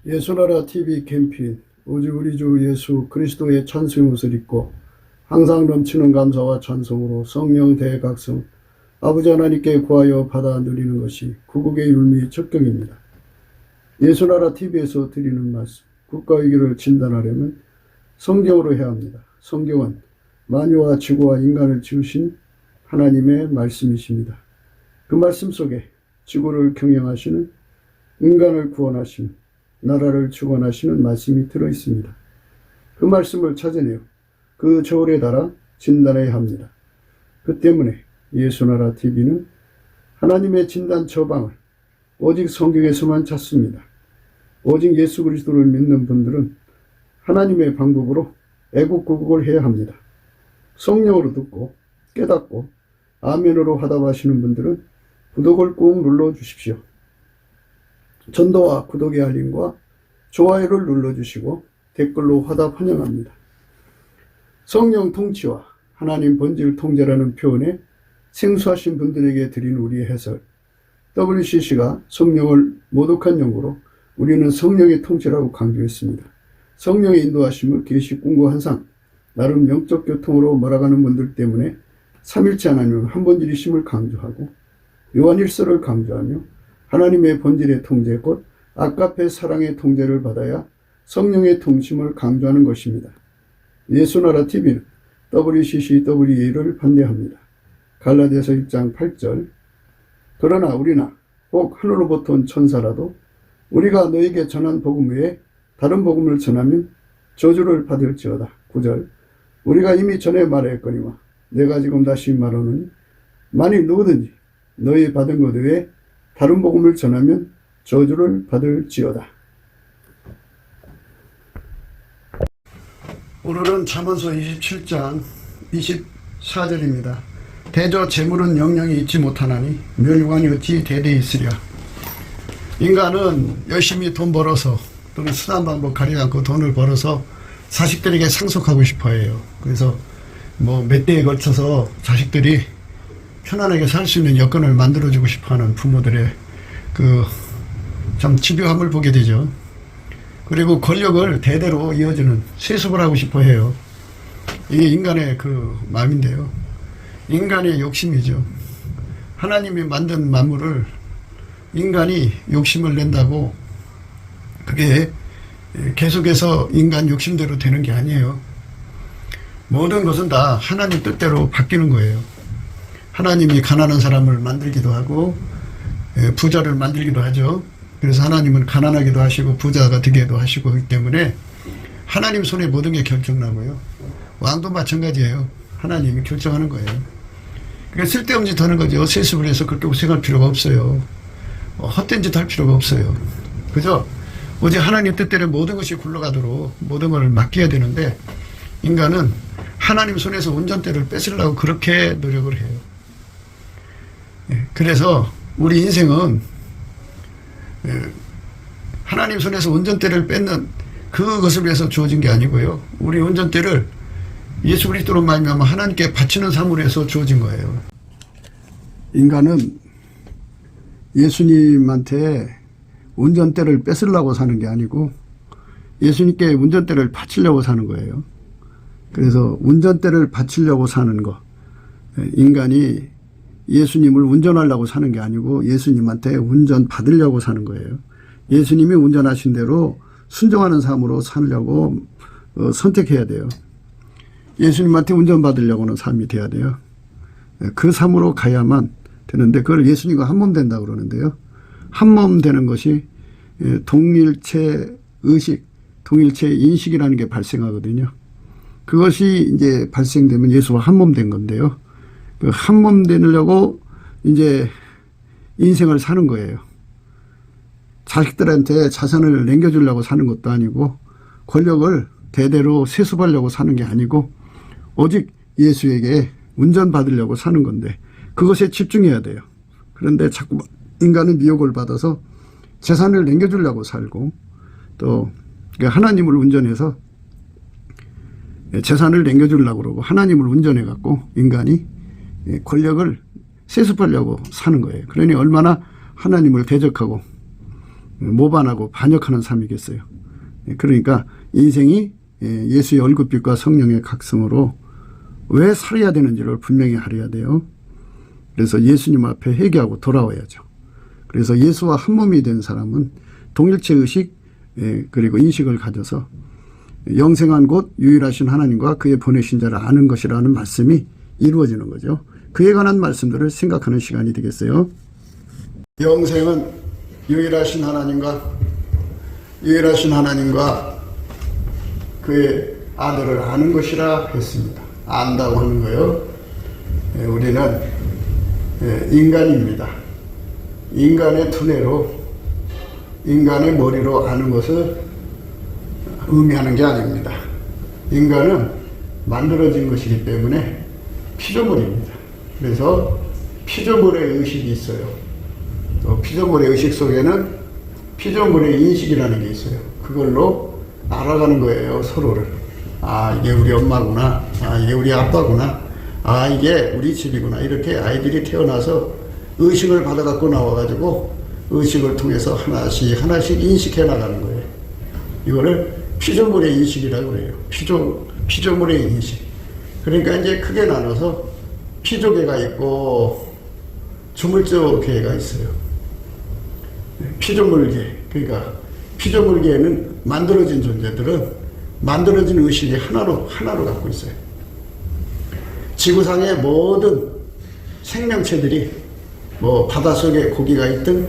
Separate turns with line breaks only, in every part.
예수나라 TV 캠페인 오직 우리 주 예수 그리스도의 찬송의 옷을 입고 항상 넘치는 감사와 찬송으로 성령 대각성 아버지 하나님께 구하여 받아 누리는 것이 구국의 율미 척경입니다. 예수나라 TV에서 드리는 말씀, 국가위기를 진단하려면 성경으로 해야 합니다. 성경은 만유와 지구와 인간을 지으신 하나님의 말씀이십니다. 그 말씀 속에 지구를 경영하시는, 인간을 구원하시는, 나라를 주관하시는 말씀이 들어있습니다. 그 말씀을 찾아내어 그 저울에 달아 진단해야 합니다. 그 때문에 예수나라 TV는 하나님의 진단 처방을 오직 성경에서만 찾습니다. 오직 예수 그리스도를 믿는 분들은 하나님의 방법으로 애국구국을 해야 합니다. 성령으로 듣고 깨닫고 아멘으로 화답하시는 분들은 구독을 꾹 눌러주십시오. 전도와 구독의 알림과 좋아요를 눌러주시고 댓글로 화답 환영합니다. 성령 통치와 하나님 본질 통제라는 표현에 생소하신 분들에게 드린 우리의 해설, WCC가 성령을 모독한 용어로 우리는 성령의 통치라고 강조했습니다. 성령의 인도하심을 계시 꿈과 환상, 나름 영적 교통으로 몰아가는 분들 때문에 삼일체 하나님은 한 본질이심을 강조하고 요한일서를 강조하며 하나님의 본질의 통제 곧 아가페 사랑의 통제를 받아야 성령의 통심을 강조하는 것입니다. 예수나라 TV는 WCCWA를 반대합니다. 갈라디아서 1장 8절 그러나 우리나 혹 하늘로부터 온 천사라도 우리가 너에게 전한 복음 외에 다른 복음을 전하면 저주를 받을지어다. 9절 우리가 이미 전에 말하였거니와 내가 지금 다시 말하노니 만일 누구든지 너희 받은 것 외에 다른 복음을 전하면 저주를 받을지어다. 오늘은 잠언서 27장 24절입니다. 대저 재물은 영영이 있지 못하나니 멸관이 어찌 대대히 있으랴. 인간은 열심히 돈 벌어서 또는 순한 방법 가리지 않고 돈을 벌어서 자식들에게 상속하고 싶어 해요. 그래서 몇 대에 걸쳐서 자식들이 편안하게 살 수 있는 여건을 만들어주고 싶어하는 부모들의 참 집요함을 보게 되죠. 그리고 권력을 대대로 이어주는 세습을 하고 싶어 해요. 이게 인간의 마음인데요. 인간의 욕심이죠. 하나님이 만든 만물을 인간이 욕심을 낸다고 그게 계속해서 인간 욕심대로 되는 게 아니에요. 모든 것은 다 하나님 뜻대로 바뀌는 거예요. 하나님이 가난한 사람을 만들기도 하고 부자를 만들기도 하죠. 그래서 하나님은 가난하기도 하시고 부자가 되기도 하시고 그렇기 때문에 하나님 손에 모든 게 결정나고요. 왕도 마찬가지예요. 하나님이 결정하는 거예요. 그러니까 쓸데없는 짓 하는 거죠. 세습을 해서 그렇게 고생할 필요가 없어요. 헛된 짓 할 필요가 없어요. 그죠? 오직 하나님 뜻대로 모든 것이 굴러가도록 모든 것을 맡겨야 되는데 인간은 하나님 손에서 운전대를 뺏으려고 그렇게 노력을 해요. 그래서 우리 인생은 하나님 손에서 운전대를 뺏는 그것을 위해서 주어진 게 아니고요. 우리 운전대를 예수 그리스도로 말미암아 하나님께 바치는 삶으로 해서 주어진 거예요. 인간은 예수님한테 운전대를 뺏으려고 사는 게 아니고 예수님께 운전대를 바치려고 사는 거예요. 그래서 운전대를 바치려고 사는 거, 인간이 예수님을 운전하려고 사는 게 아니고 예수님한테 운전 받으려고 사는 거예요. 예수님이 운전하신 대로 순종하는 삶으로 살려고 선택해야 돼요. 예수님한테 운전 받으려고는 삶이 돼야 돼요. 그 삶으로 가야만 되는데 그걸 예수님과 한 몸 된다고 그러는데요. 한 몸 되는 것이 동일체 의식, 동일체 인식이라는 게 발생하거든요. 그것이 이제 발생되면 예수와 한 몸 된 건데요. 그 한 몸 되려고 이제 인생을 사는 거예요. 자식들한테 자산을 남겨주려고 사는 것도 아니고 권력을 대대로 세습하려고 사는 게 아니고 오직 예수에게 운전받으려고 사는 건데 그것에 집중해야 돼요. 그런데 자꾸 인간은 미혹을 받아서 재산을 남겨주려고 살고 또 하나님을 운전해서 재산을 남겨주려고 그러고 하나님을 운전해갖고 인간이 권력을 세습하려고 사는 거예요. 그러니 얼마나 하나님을 대적하고 모반하고 반역하는 삶이겠어요. 그러니까 인생이 예수의 얼굴빛과 성령의 각성으로 왜 살아야 되는지를 분명히 알아야 돼요. 그래서 예수님 앞에 회개하고 돌아와야죠. 그래서 예수와 한 몸이 된 사람은 동일체 의식 그리고 인식을 가져서 영생한 곳 유일하신 하나님과 그의 보내신 자를 아는 것이라는 말씀이 이루어지는 거죠. 그에 관한 말씀들을 생각하는 시간이 되겠어요. 영생은 유일하신 하나님과 그의 아들을 아는 것이라 했습니다. 안다고 하는 거요. 우리는 인간입니다. 인간의 두뇌로, 인간의 머리로 아는 것을 의미하는 게 아닙니다. 인간은 만들어진 것이기 때문에 피조물입니다. 그래서 피조물의 의식이 있어요. 또 피조물의 의식 속에는 피조물의 인식이라는 게 있어요. 그걸로 알아가는 거예요, 서로를. 아, 이게 우리 엄마구나. 아, 이게 우리 아빠구나. 아, 이게 우리 집이구나. 이렇게 아이들이 태어나서 의식을 받아갖고 나와가지고 의식을 통해서 하나씩 인식해 나가는 거예요. 이거를 피조물의 인식이라고 그래요. 피조물의 인식. 그러니까 이제 크게 나눠서 피조계가 있고 주물조계가 있어요. 피조물계. 그러니까 피조물계에는 만들어진 존재들은 만들어진 의식이 하나로 갖고 있어요. 지구상의 모든 생명체들이 바닷속에 고기가 있든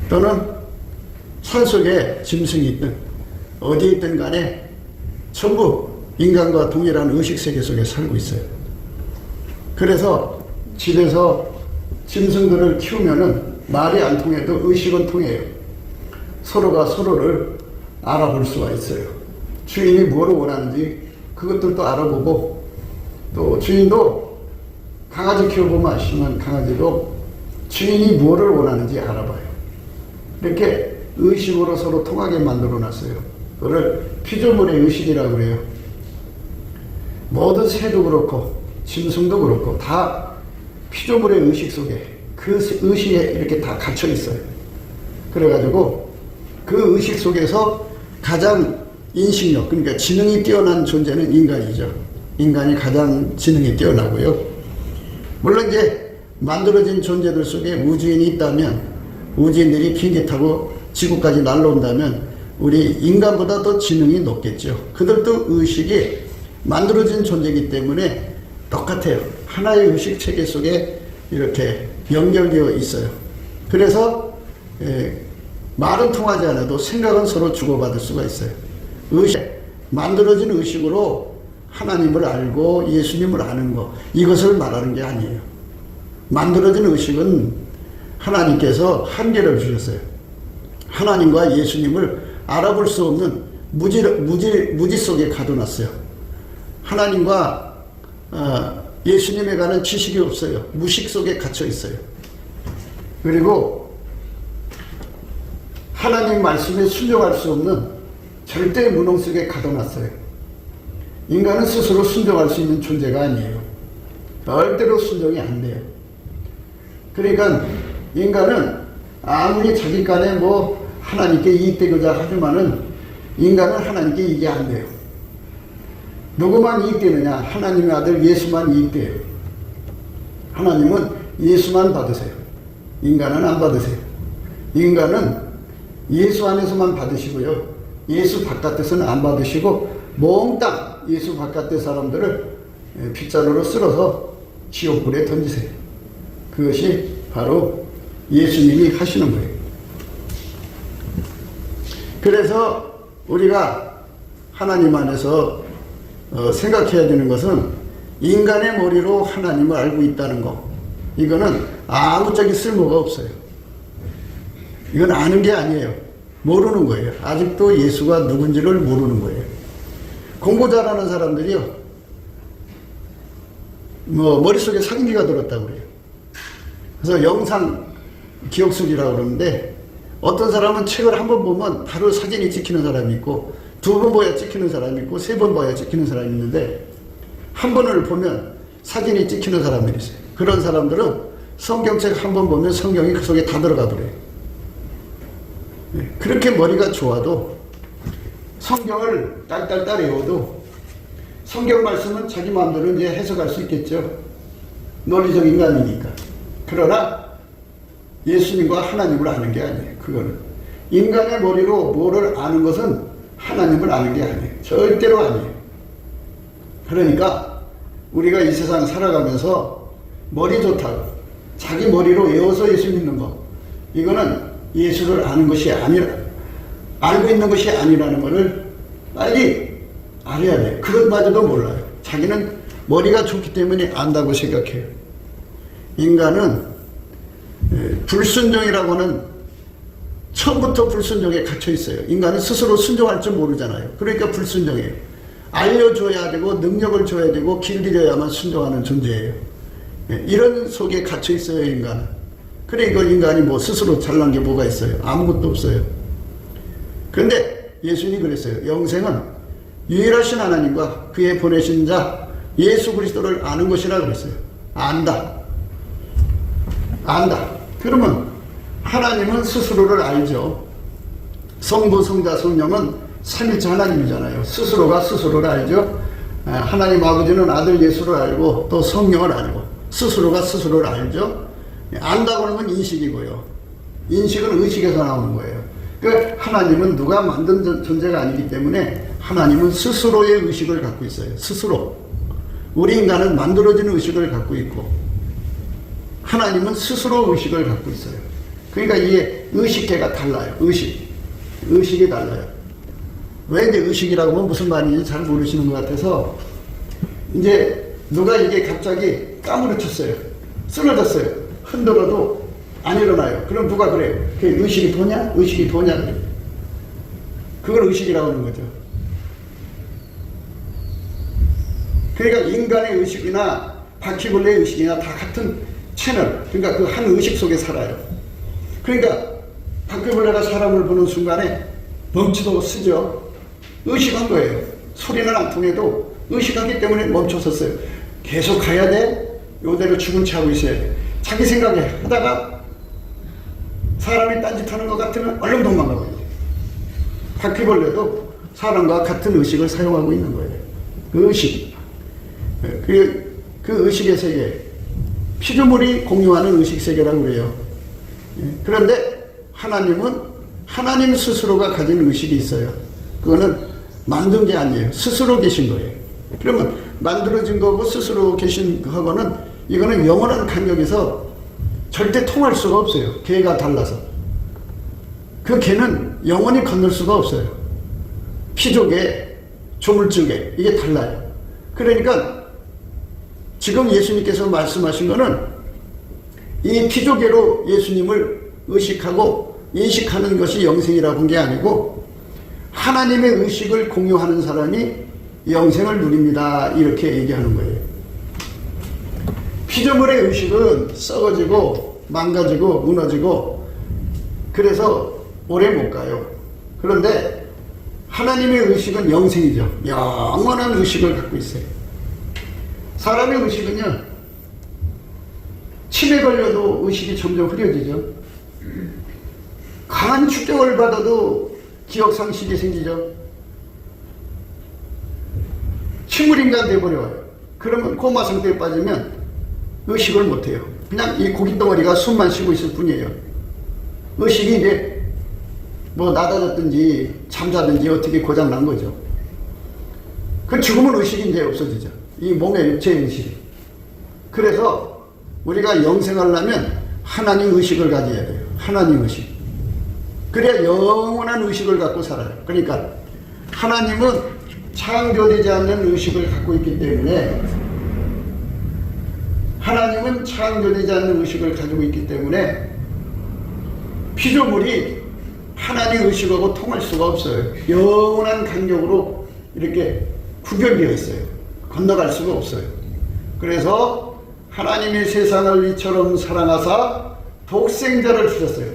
또는 산속에 짐승이 있든 어디에 있든 간에 전부 인간과 동일한 의식세계 속에 살고 있어요. 그래서 집에서 짐승들을 키우면은 말이 안 통해도 의식은 통해요. 서로가 서로를 알아볼 수가 있어요. 주인이 뭐를 원하는지 그것들도 알아보고, 또 주인도 강아지 키워보면 아시면 강아지도 주인이 뭐를 원하는지 알아봐요. 이렇게 의식으로 서로 통하게 만들어 놨어요. 그걸 피조물의 의식이라고 그래요. 모든 새도 그렇고 짐승도 그렇고 다 피조물의 의식 속에 그 의식에 이렇게 다 갇혀 있어요. 그래가지고 그 의식 속에서 가장 인식력, 그러니까 지능이 뛰어난 존재는 인간이죠. 인간이 가장 지능이 뛰어나고요. 물론 이제 만들어진 존재들 속에 우주인이 있다면, 우주인들이 비행기 타고 지구까지 날아온다면 우리 인간보다 더 지능이 높겠죠. 그들도 의식이 만들어진 존재이기 때문에 똑같아요. 하나의 의식 체계 속에 이렇게 연결되어 있어요. 그래서 말은 통하지 않아도 생각은 서로 주고받을 수가 있어요. 만들어진 의식으로 하나님을 알고 예수님을 아는 것, 이것을 말하는 게 아니에요. 만들어진 의식은 하나님께서 한계를 주셨어요. 하나님과 예수님을 알아볼 수 없는 무지 속에 가둬놨어요. 하나님과 예수님에 관한 지식이 없어요. 무식 속에 갇혀 있어요. 그리고 하나님 말씀에 순종할 수 없는 절대 무능 속에 가둬놨어요. 인간은 스스로 순종할 수 있는 존재가 아니에요. 절대로 순종이 안 돼요. 그러니까 인간은 아무리 자기 간에 하나님께 이익되고자 하지만은 인간은 하나님께 이익이 안 돼요. 누구만 이익되느냐? 하나님의 아들 예수만 이익돼요. 하나님은 예수만 받으세요. 인간은 안 받으세요. 인간은 예수 안에서만 받으시고요. 예수 바깥에서는 안 받으시고 몽땅 예수 바깥의 사람들을 빗자루로 쓸어서 지옥불에 던지세요. 그것이 바로 예수님이 하시는 거예요. 그래서 우리가 하나님 안에서 생각해야 되는 것은 인간의 머리로 하나님을 알고 있다는 거. 이거는 아무짝에 쓸모가 없어요. 이건 아는 게 아니에요. 모르는 거예요. 아직도 예수가 누군지를 모르는 거예요. 공부 잘하는 사람들이요, 머릿속에 상기가 들었다고 그래요. 그래서 영상 기억술이라고 그러는데, 어떤 사람은 책을 한 번 보면 바로 사진이 찍히는 사람이 있고, 두 번 봐야 찍히는 사람이 있고, 세 번 봐야 찍히는 사람이 있는데, 한 번을 보면 사진이 찍히는 사람들이 있어요. 그런 사람들은 성경책 한 번 보면 성경이 그 속에 다 들어가 버려요. 그렇게 머리가 좋아도 성경을 딸딸딸 외워도 성경 말씀은 자기 마음대로 이제 해석할 수 있겠죠. 논리적 인간이니까. 그러나 예수님과 하나님을 아는 게 아니에요. 그거는 인간의 머리로 뭐를 아는 것은 하나님을 아는 게 아니에요. 절대로 아니에요. 그러니까 우리가 이 세상 살아가면서 머리 좋다고 자기 머리로 외워서 예수 믿는 거, 이거는 예수를 아는 것이 아니라, 알고 있는 것이 아니라는 것을 빨리 알아야 돼요. 그것마저도 몰라요. 자기는 머리가 좋기 때문에 안다고 생각해요. 인간은 불순종이라고는 처음부터 불순종에 갇혀 있어요. 인간은 스스로 순종할 줄 모르잖아요. 그러니까 불순종해요. 알려줘야 되고 능력을 줘야 되고 길들여야만 순종하는 존재예요. 이런 속에 갇혀 있어요, 인간은. 그러니까 인간이 뭐 스스로 잘난 게 뭐가 있어요? 아무것도 없어요. 그런데 예수님이 그랬어요. 영생은 유일하신 하나님과 그의 보내신 자 예수 그리스도를 아는 것이라고 그랬어요. 안다. 그러면 하나님은 스스로를 알죠. 성부, 성자, 성령은 삼위일체 하나님이잖아요. 스스로가 스스로를 알죠. 하나님 아버지는 아들 예수를 알고 또 성령을 알고 스스로가 스스로를 알죠. 안다고 하는 건 인식이고요. 인식은 의식에서 나오는 거예요. 그 하나님은 누가 만든 존재가 아니기 때문에 하나님은 스스로의 의식을 갖고 있어요. 스스로. 우리 인간은 만들어진 의식을 갖고 있고 하나님은 스스로 의식을 갖고 있어요. 그러니까 이게 의식계가 달라요. 의식이 달라요. 왜 이제 의식이라고 하면 무슨 말인지 잘 모르시는 것 같아서 이제 누가 이게 갑자기 까무러쳤어요. 쓰러졌어요. 흔들어도 안 일어나요. 그럼 누가 그래요? 그게 의식이 도냐? 의식이 도냐? 그래요. 그걸 의식이라고 하는 거죠. 그러니까 인간의 의식이나 바퀴벌레의 의식이나 다 같은 채널, 그러니까 그 한 의식 속에 살아요. 그러니까 바퀴벌레가 사람을 보는 순간에 멈추고 쓰죠. 의식한 거예요. 소리는 안 통해도 의식하기 때문에 멈춰섰어요. 계속 가야 돼? 요대로 죽은 채 하고 있어야 돼. 자기 생각에 하다가 사람이 딴짓하는 것 같으면 얼른 도망가거든요. 바퀴벌레도 사람과 같은 의식을 사용하고 있는 거예요. 그 의식. 그 의식의 세계. 피조물이 공유하는 의식 세계라고 그래요. 그런데 하나님은 하나님 스스로가 가진 의식이 있어요. 그거는 만든 게 아니에요. 스스로 계신 거예요. 그러면 만들어진 거고 스스로 계신 거하고는 이거는 영원한 간격에서 절대 통할 수가 없어요. 개가 달라서. 그 개는 영원히 건널 수가 없어요. 피조개, 조물주개 이게 달라요. 그러니까 지금 예수님께서 말씀하신 거는 이 피조개로 예수님을 의식하고 인식하는 것이 영생이라고 한 게 아니고 하나님의 의식을 공유하는 사람이 영생을 누립니다. 이렇게 얘기하는 거예요. 피조물의 의식은 썩어지고 망가지고 무너지고 그래서 오래 못 가요. 그런데 하나님의 의식은 영생이죠. 영원한 의식을 갖고 있어요. 사람의 의식은요, 치매 걸려도 의식이 점점 흐려지죠. 강한 충격을 받아도 기억상실이 생기죠. 식물인간 돼버려요. 그러면 코마 상태에 빠지면 의식을 못해요. 그냥 이 고깃덩어리가 숨만 쉬고 있을 뿐이에요. 의식이 이제 뭐 나다졌든지 잠자든지 어떻게 고장난 거죠. 그 죽으면 의식이 이제 없어지죠. 이 몸의 육체의 의식이. 그래서 우리가 영생하려면 하나님 의식을 가져야 돼요. 하나님 의식. 그래야 영원한 의식을 갖고 살아요. 그러니까 하나님은 창조되지 않는 의식을 갖고 있기 때문에 하나님은 창조되지 않는 의식을 가지고 있기 때문에 피조물이 하나님 의식하고 통할 수가 없어요. 영원한 간격으로 이렇게 구별되어 있어요. 건너갈 수가 없어요. 그래서 하나님이 세상을 이처럼 사랑하사 독생자를 주셨어요.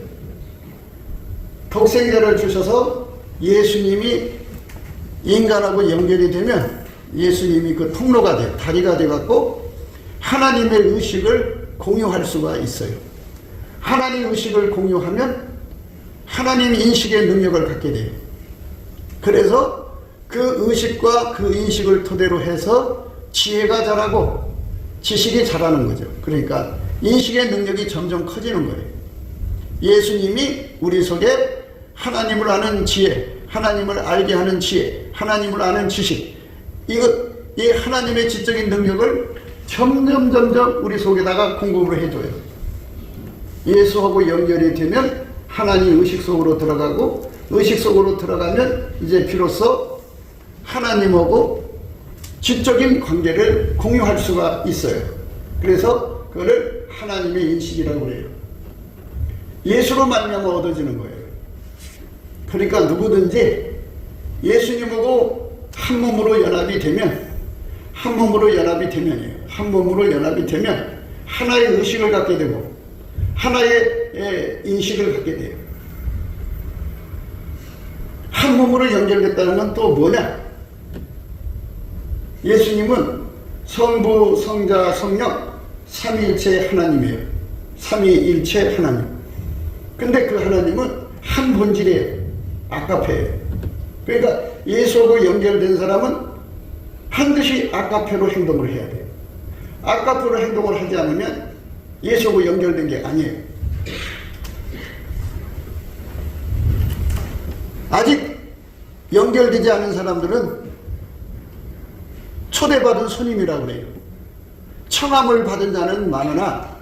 독생자를 주셔서 예수님이 인간하고 연결이 되면 예수님이 그 통로가 돼요. 다리가 돼갖고 하나님의 의식을 공유할 수가 있어요. 하나님 의식을 공유하면 하나님 인식의 능력을 갖게 돼요. 그래서 그 의식과 그 인식을 토대로 해서 지혜가 자라고 지식이 자라는 거죠. 그러니까 인식의 능력이 점점 커지는 거예요. 예수님이 우리 속에 하나님을 아는 지혜, 하나님을 알게 하는 지혜, 하나님을 아는 지식, 이 하나님의 지적인 능력을 점점 우리 속에다가 공급을 해줘요. 예수하고 연결이 되면 하나님 의식 속으로 들어가고, 의식 속으로 들어가면 이제 비로소 하나님하고 지적인 관계를 공유할 수가 있어요. 그래서 그거를 하나님의 인식이라고 그래요. 예수로 말미암아 얻어지는 거예요. 그러니까 누구든지 예수님하고 한 몸으로 연합이 되면, 한 몸으로 연합이 되면이에요. 한 몸으로 연합이 되면 하나의 의식을 갖게 되고 하나의 인식을 갖게 돼요. 한 몸으로 연결됐다는 건 또 뭐냐? 예수님은 성부, 성자, 성령 삼위일체 하나님이에요. 삼위일체 하나님. 근데 그 하나님은 한 본질이에요. 아카페예요. 그러니까 예수하고 연결된 사람은 반드시 아카페로 행동을 해야 돼요. 아카페로 행동을 하지 않으면 예수하고 연결된 게 아니에요. 아직 연결되지 않은 사람들은 초대받은 손님이라고 그래요. 청함을 받은 자는 많으나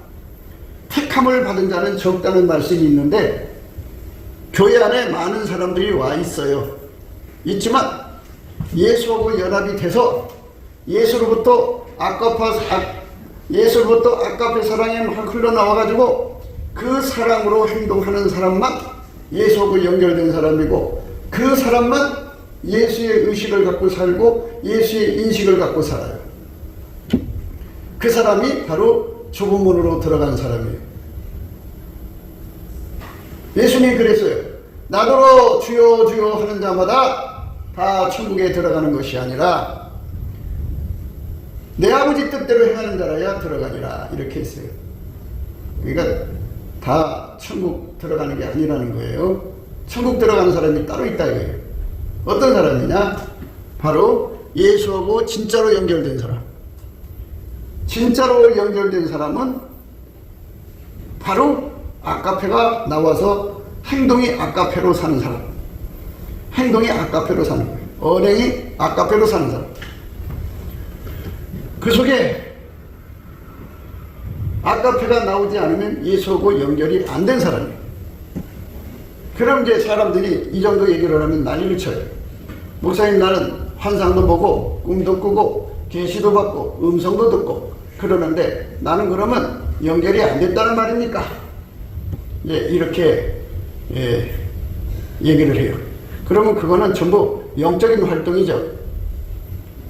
택함을 받은 자는 적다는 말씀이 있는데, 교회 안에 많은 사람들이 와 있어요. 있지만 예수하고 연합이 돼서 예수로부터 아까페 사랑이 흘러나와가지고 그 사랑으로 행동하는 사람만 예수하고 연결된 사람이고, 그 사람만 예수의 의식을 갖고 살고 예수의 인식을 갖고 살아요. 그 사람이 바로 좁은 문으로 들어간 사람이에요. 예수님이 그랬어요. 나더러 주여 주여 하는 자마다 다 천국에 들어가는 것이 아니라 내 아버지 뜻대로 행하는 자라야 들어가니라, 이렇게 했어요. 그러니까 다 천국 들어가는 게 아니라는 거예요. 천국 들어가는 사람이 따로 있다 이거예요. 어떤 사람이냐? 바로 예수하고 진짜로 연결된 사람. 진짜로 연결된 사람은 바로 아카페가 나와서 행동이 아카페로 사는 사람. 행동이 아카페로 사는 거예요. 언행이 아카페로 사는 사람. 그 속에 아카페가 나오지 않으면 예수하고 연결이 안 된 사람이에요. 그럼 이제 사람들이 이 정도 얘기를 하면 난리를 쳐요. 목사님, 나는 환상도 보고 꿈도 꾸고 계시도 받고 음성도 듣고 그러는데 나는 그러면 연결이 안 됐다는 말입니까? 예, 이렇게 얘기를 해요. 그러면 그거는 전부 영적인 활동이죠.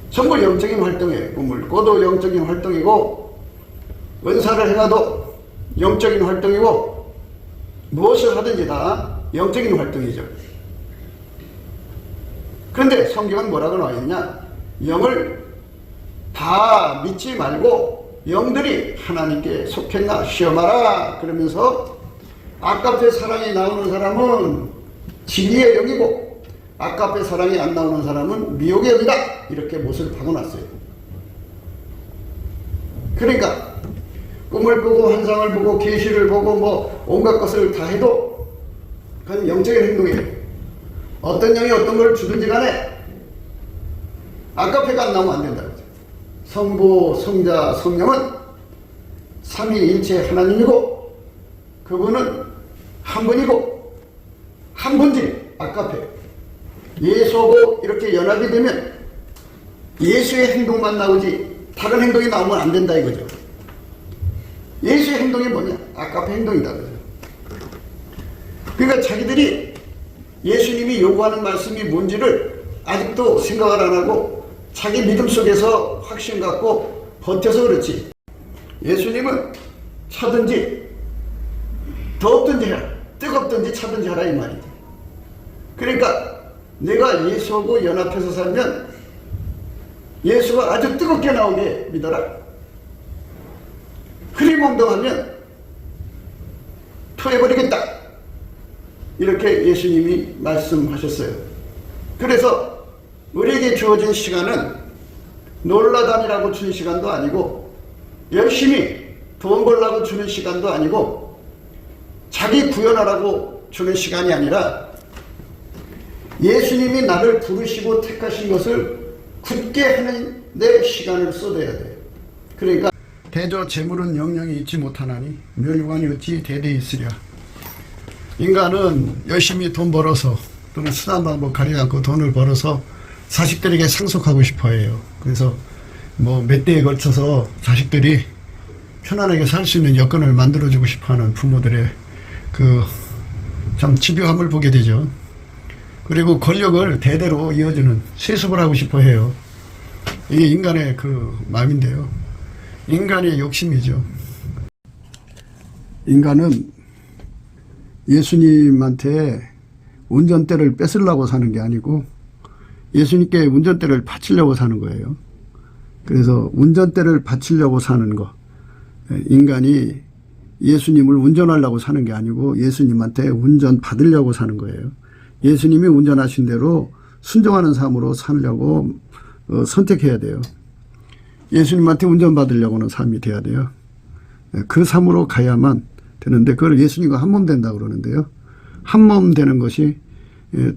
전부 영적인 활동이에요. 꿈을 꿔도 영적인 활동이고, 은사를 행해도 영적인 활동이고, 무엇을 하든지 다 영적인 활동이죠. 그런데 성경은 뭐라고 나와 있냐? 영을 다 믿지 말고 영들이 하나님께 속했나 시험하라 그러면서, 아까페 사랑이 나오는 사람은 진리의 영이고 아까페 사랑이 안 나오는 사람은 미혹의 영이다, 이렇게 못을 박아놨어요. 그러니까 꿈을 꾸고 환상을 보고 계시를 보고 뭐 온갖 것을 다 해도 그건 영적인 행동이에요. 어떤 영이 어떤 걸 주든지 간에 아카페가 안 나오면 안 된다. 성부, 성자, 성령은 삼위일체 하나님이고, 그분은 한 분이고 한 본질, 아카페. 예수하고 이렇게 연합이 되면 예수의 행동만 나오지 다른 행동이 나오면 안 된다 이거죠. 예수의 행동이 뭐냐? 아카페 행동이다. 그러니까 자기들이 예수님이 요구하는 말씀이 뭔지를 아직도 생각을 안 하고 자기 믿음 속에서 확신 갖고 버텨서 그렇지. 예수님은 차든지 더웠든지 해라, 뜨겁든지 차든지 하라 이 말이지. 그러니까 내가 예수하고 연합해서 살면 예수가 아주 뜨겁게 나오게 믿어라. 흐리멍덩하면 토해버리겠다. 이렇게 예수님이 말씀하셨어요. 그래서 우리에게 주어진 시간은 놀러다니라고 주는 시간도 아니고, 열심히 돈 벌라고 주는 시간도 아니고, 자기 구현하라고 주는 시간이 아니라 예수님이 나를 부르시고 택하신 것을 굳게 하는 내 시간을 쏟아야 돼요. 그러니까 대저 재물은 영영이 있지 못하나니 멸관이 어찌 대대에 있으랴. 인간은 열심히 돈 벌어서 또는 순한 방법 가리지 않고 돈을 벌어서 자식들에게 상속하고 싶어 해요. 그래서 뭐 몇 대에 걸쳐서 자식들이 편안하게 살 수 있는 여건을 만들어주고 싶어 하는 부모들의 그 참 집요함을 보게 되죠. 그리고 권력을 대대로 이어주는 세습을 하고 싶어 해요. 이게 인간의 그 마음인데요. 인간의 욕심이죠. 인간은 예수님한테 운전대를 뺏으려고 사는 게 아니고 예수님께 운전대를 바치려고 사는 거예요. 그래서 운전대를 바치려고 사는 거, 인간이 예수님을 운전하려고 사는 게 아니고 예수님한테 운전 받으려고 사는 거예요. 예수님이 운전하신 대로 순종하는 삶으로 살려고 선택해야 돼요. 예수님한테 운전 받으려고는 삶이 돼야 돼요. 그 삶으로 가야만 되는데, 그걸 예수님과 한 몸 된다 그러는데요. 한 몸 되는 것이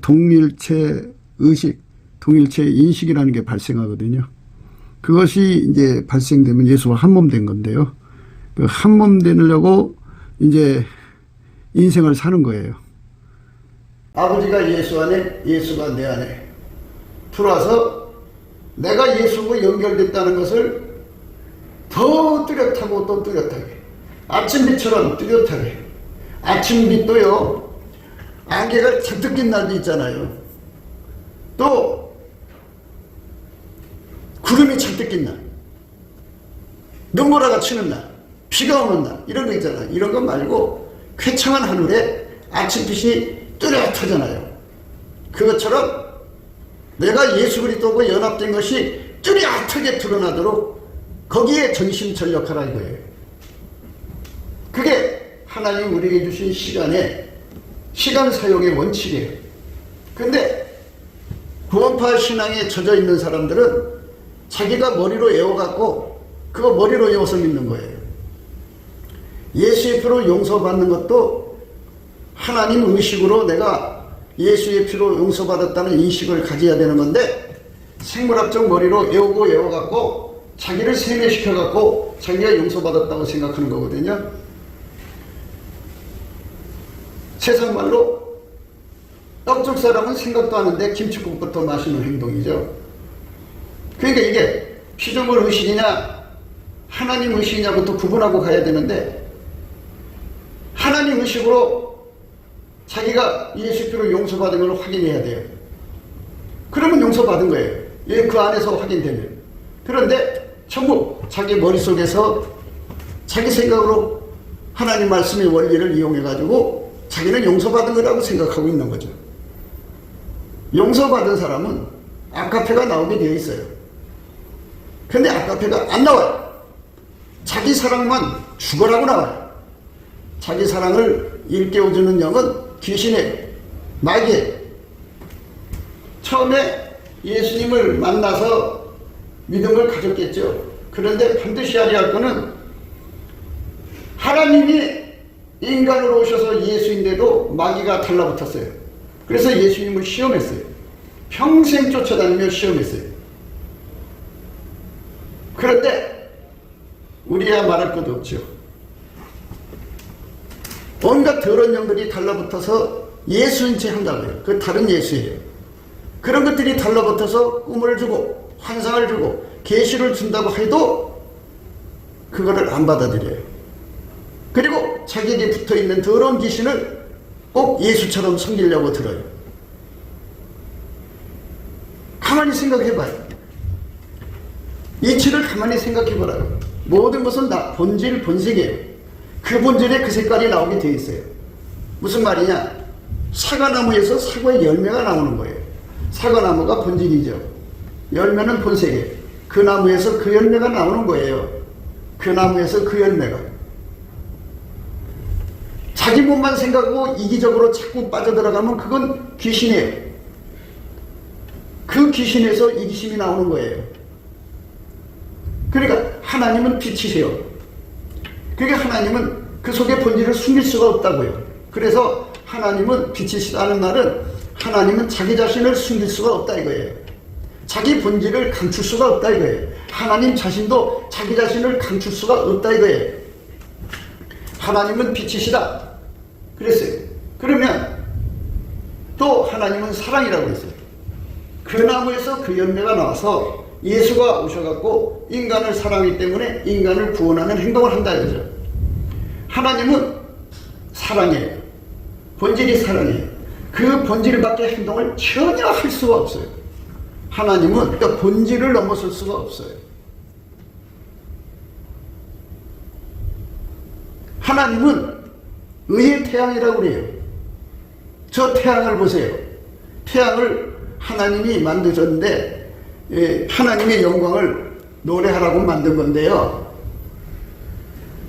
동일체 의식, 동일체 인식이라는 게 발생하거든요. 그것이 이제 발생되면 예수와 한 몸 된 건데요. 그 한 몸 되려고 이제 인생을 사는 거예요. 아버지가 예수 안에, 예수가 내 안에 들어와서 내가 예수와 연결됐다는 것을 더 뚜렷하고 또 뚜렷하게, 아침빛처럼 뚜렷하게. 아침빛도요, 안개가 잔뜩 낀 날도 있잖아요. 또 구름이 잔뜩 낀 날, 눈보라가 치는 날, 비가 오는 날, 이런 거 있잖아요. 이런 거 말고 쾌청한 하늘에 아침빛이 뚜렷하잖아요. 그것처럼 내가 예수 그리스도와 연합된 것이 뚜렷하게 드러나도록 거기에 전심전력하라 이거예요. 그게 하나님 우리에게 주신 시간 사용의 원칙이에요. 근데 구원파 신앙에 젖어 있는 사람들은 자기가 머리로 외워갖고 그거 머리로 외워서 믿는 거예요. 예수의 피로 용서받는 것도 하나님 의식으로 내가 예수의 피로 용서받았다는 인식을 가져야 되는 건데, 생물학적 머리로 외워갖고 자기를 세뇌시켜갖고 자기가 용서받았다고 생각하는 거거든요. 세상 말로 떡쪽 사람은 생각도 하는데 김치국부터 마시는 행동이죠. 그러니까 이게 피조물 의식이냐 하나님 의식이냐부터 구분하고 가야 되는데, 하나님 의식으로 자기가 예수 피로 용서받은 걸 확인해야 돼요. 그러면 용서받은 거예요. 그 안에서 확인되면. 그런데 전부 자기 머릿속에서 자기 생각으로 하나님 말씀의 원리를 이용해가지고 자기는 용서받은 거라고 생각하고 있는 거죠. 용서받은 사람은 아카페가 나오게 되어 있어요. 근데 아카페가 안 나와요. 자기 사랑만 죽어라고 나와요. 자기 사랑을 일깨워주는 영은 귀신의 마귀. 처음에 예수님을 만나서 믿음을 가졌겠죠. 그런데 반드시 알아야 할 것은 하나님이 인간으로 오셔서 예수인데도 마귀가 달라붙었어요. 그래서 예수님을 시험했어요. 평생 쫓아다니며 시험했어요. 그런데 우리야 말할 것도 없죠. 온갖 더러운 영들이 달라붙어서 예수인 채 한다고요. 그 다른 예수예요. 그런 것들이 달라붙어서 꿈을 주고 환상을 주고 계시를 준다고 해도 그거를 안 받아들여요. 그리고 자기에게 붙어있는 더러운 귀신을 꼭 예수처럼 섬기려고 들어요. 가만히 생각해봐요. 이치를 가만히 생각해보라고. 모든 것은 다 본질, 본색이에요. 그 본질에 그 색깔이 나오게 되어 있어요. 무슨 말이냐? 사과나무에서 사과의 열매가 나오는 거예요. 사과나무가 본질이죠. 열매는 본색이에요. 그 나무에서 그 열매가 나오는 거예요. 그 나무에서 그 열매가. 자기 몸만 생각하고 이기적으로 자꾸 빠져들어가면 그건 귀신이에요. 그 귀신에서 이기심이 나오는 거예요. 그러니까 하나님은 빛이세요. 그러니까 하나님은 그 속에 본질을 숨길 수가 없다고요. 그래서 하나님은 빛이시다는 말은 하나님은 자기 자신을 숨길 수가 없다 이거예요. 자기 본질을 감출 수가 없다 이거예요. 하나님 자신도 자기 자신을 감출 수가 없다 이거예요. 하나님은 빛이시다 그랬어요. 그러면 또 하나님은 사랑이라고 했어요. 그 나무에서 그 열매가 나와서 예수가 오셔갖고 인간을 사랑하기 때문에 인간을 구원하는 행동을 한다 이거죠. 하나님은 사랑이에요. 본질이 사랑이에요. 그 본질 밖의 행동을 전혀 할 수가 없어요. 하나님은 그 본질을 넘어설 수가 없어요. 하나님은 의의 태양이라고 그래요. 저 태양을 보세요. 태양을 하나님이 만드셨는데 하나님의 영광을 노래하라고 만든 건데요.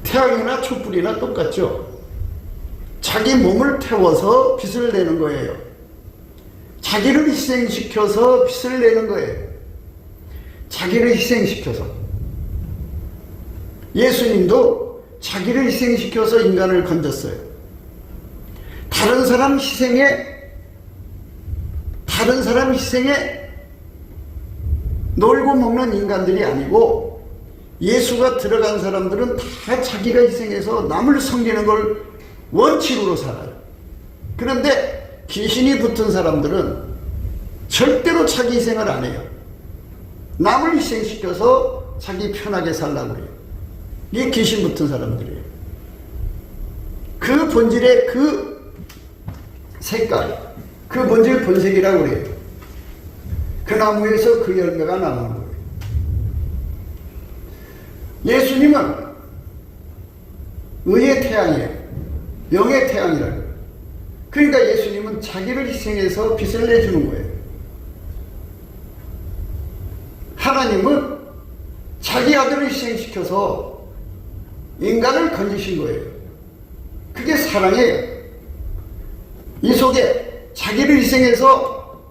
태양이나 촛불이나 똑같죠. 자기 몸을 태워서 빛을 내는 거예요. 자기를 희생시켜서 빛을 내는 거예요. 자기를 희생시켜서. 예수님도 자기를 희생시켜서 인간을 건졌어요. 다른 사람 희생에 놀고 먹는 인간들이 아니고 예수가 들어간 사람들은 다 자기가 희생해서 남을 섬기는 걸 원칙으로 살아요. 그런데 귀신이 붙은 사람들은 절대로 자기 희생을 안 해요. 남을 희생시켜서 자기 편하게 살라고 해요. 이게 귀신 붙은 사람들이에요. 그 본질의 그 색깔, 그 본질 본색이라고 그래요. 그 나무에서 그 열매가 나오는 거예요. 예수님은 의의 태양이에요. 영의 태양이라고. 그러니까 예수님은 자기를 희생해서 빛을 내주는 거예요. 하나님은 자기 아들을 희생시켜서 인간을 건지신 거예요. 그게 사랑이에요. 이 속에 자기를 희생해서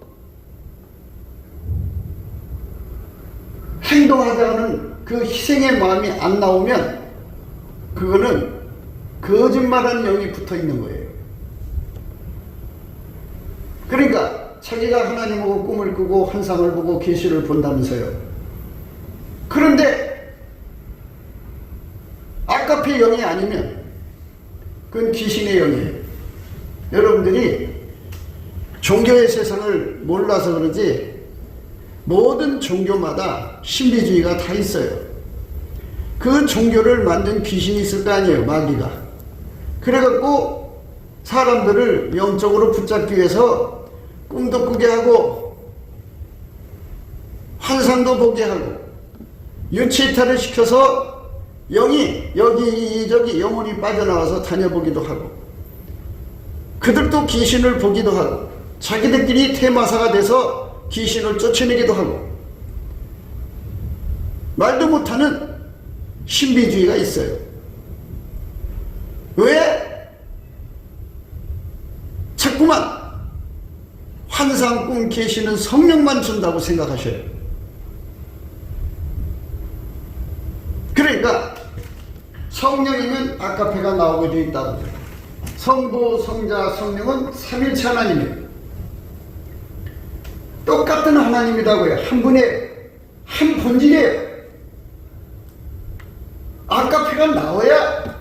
행동하자는 그 희생의 마음이 안 나오면 그거는 거짓말하는 영이 붙어 있는 거예요. 그러니까 자기가 하나님하고 꿈을 꾸고 환상을 보고 계시를 본다면서요. 그런데 아까페 영이 아니면 그건 귀신의 영이에요. 여러분들이 종교의 세상을 몰라서 그러지 모든 종교마다 신비주의가 다 있어요. 그 종교를 만든 귀신이 있을 거 아니에요. 마귀가. 그래갖고 사람들을 영적으로 붙잡기 위해서 꿈도 꾸게 하고 환상도 보게 하고 유치이탈을 시켜서 영이 여기저기 영혼이 빠져나와서 다녀보기도 하고 그들도 귀신을 보기도 하고 자기들끼리 테마사가 돼서 귀신을 쫓아내기도 하고 말도 못하는 신비주의가 있어요. 왜? 자꾸만 환상, 꿈, 계시는 성령만 준다고 생각하셔요. 그러니까 성령이면 아까페가 나오게 되어 있다고 해요. 성부, 성자, 성령은 삼일체 하나님이에요. 똑같은 하나님이라고요. 한 분의 한 본질이에요. 아까페가 나와야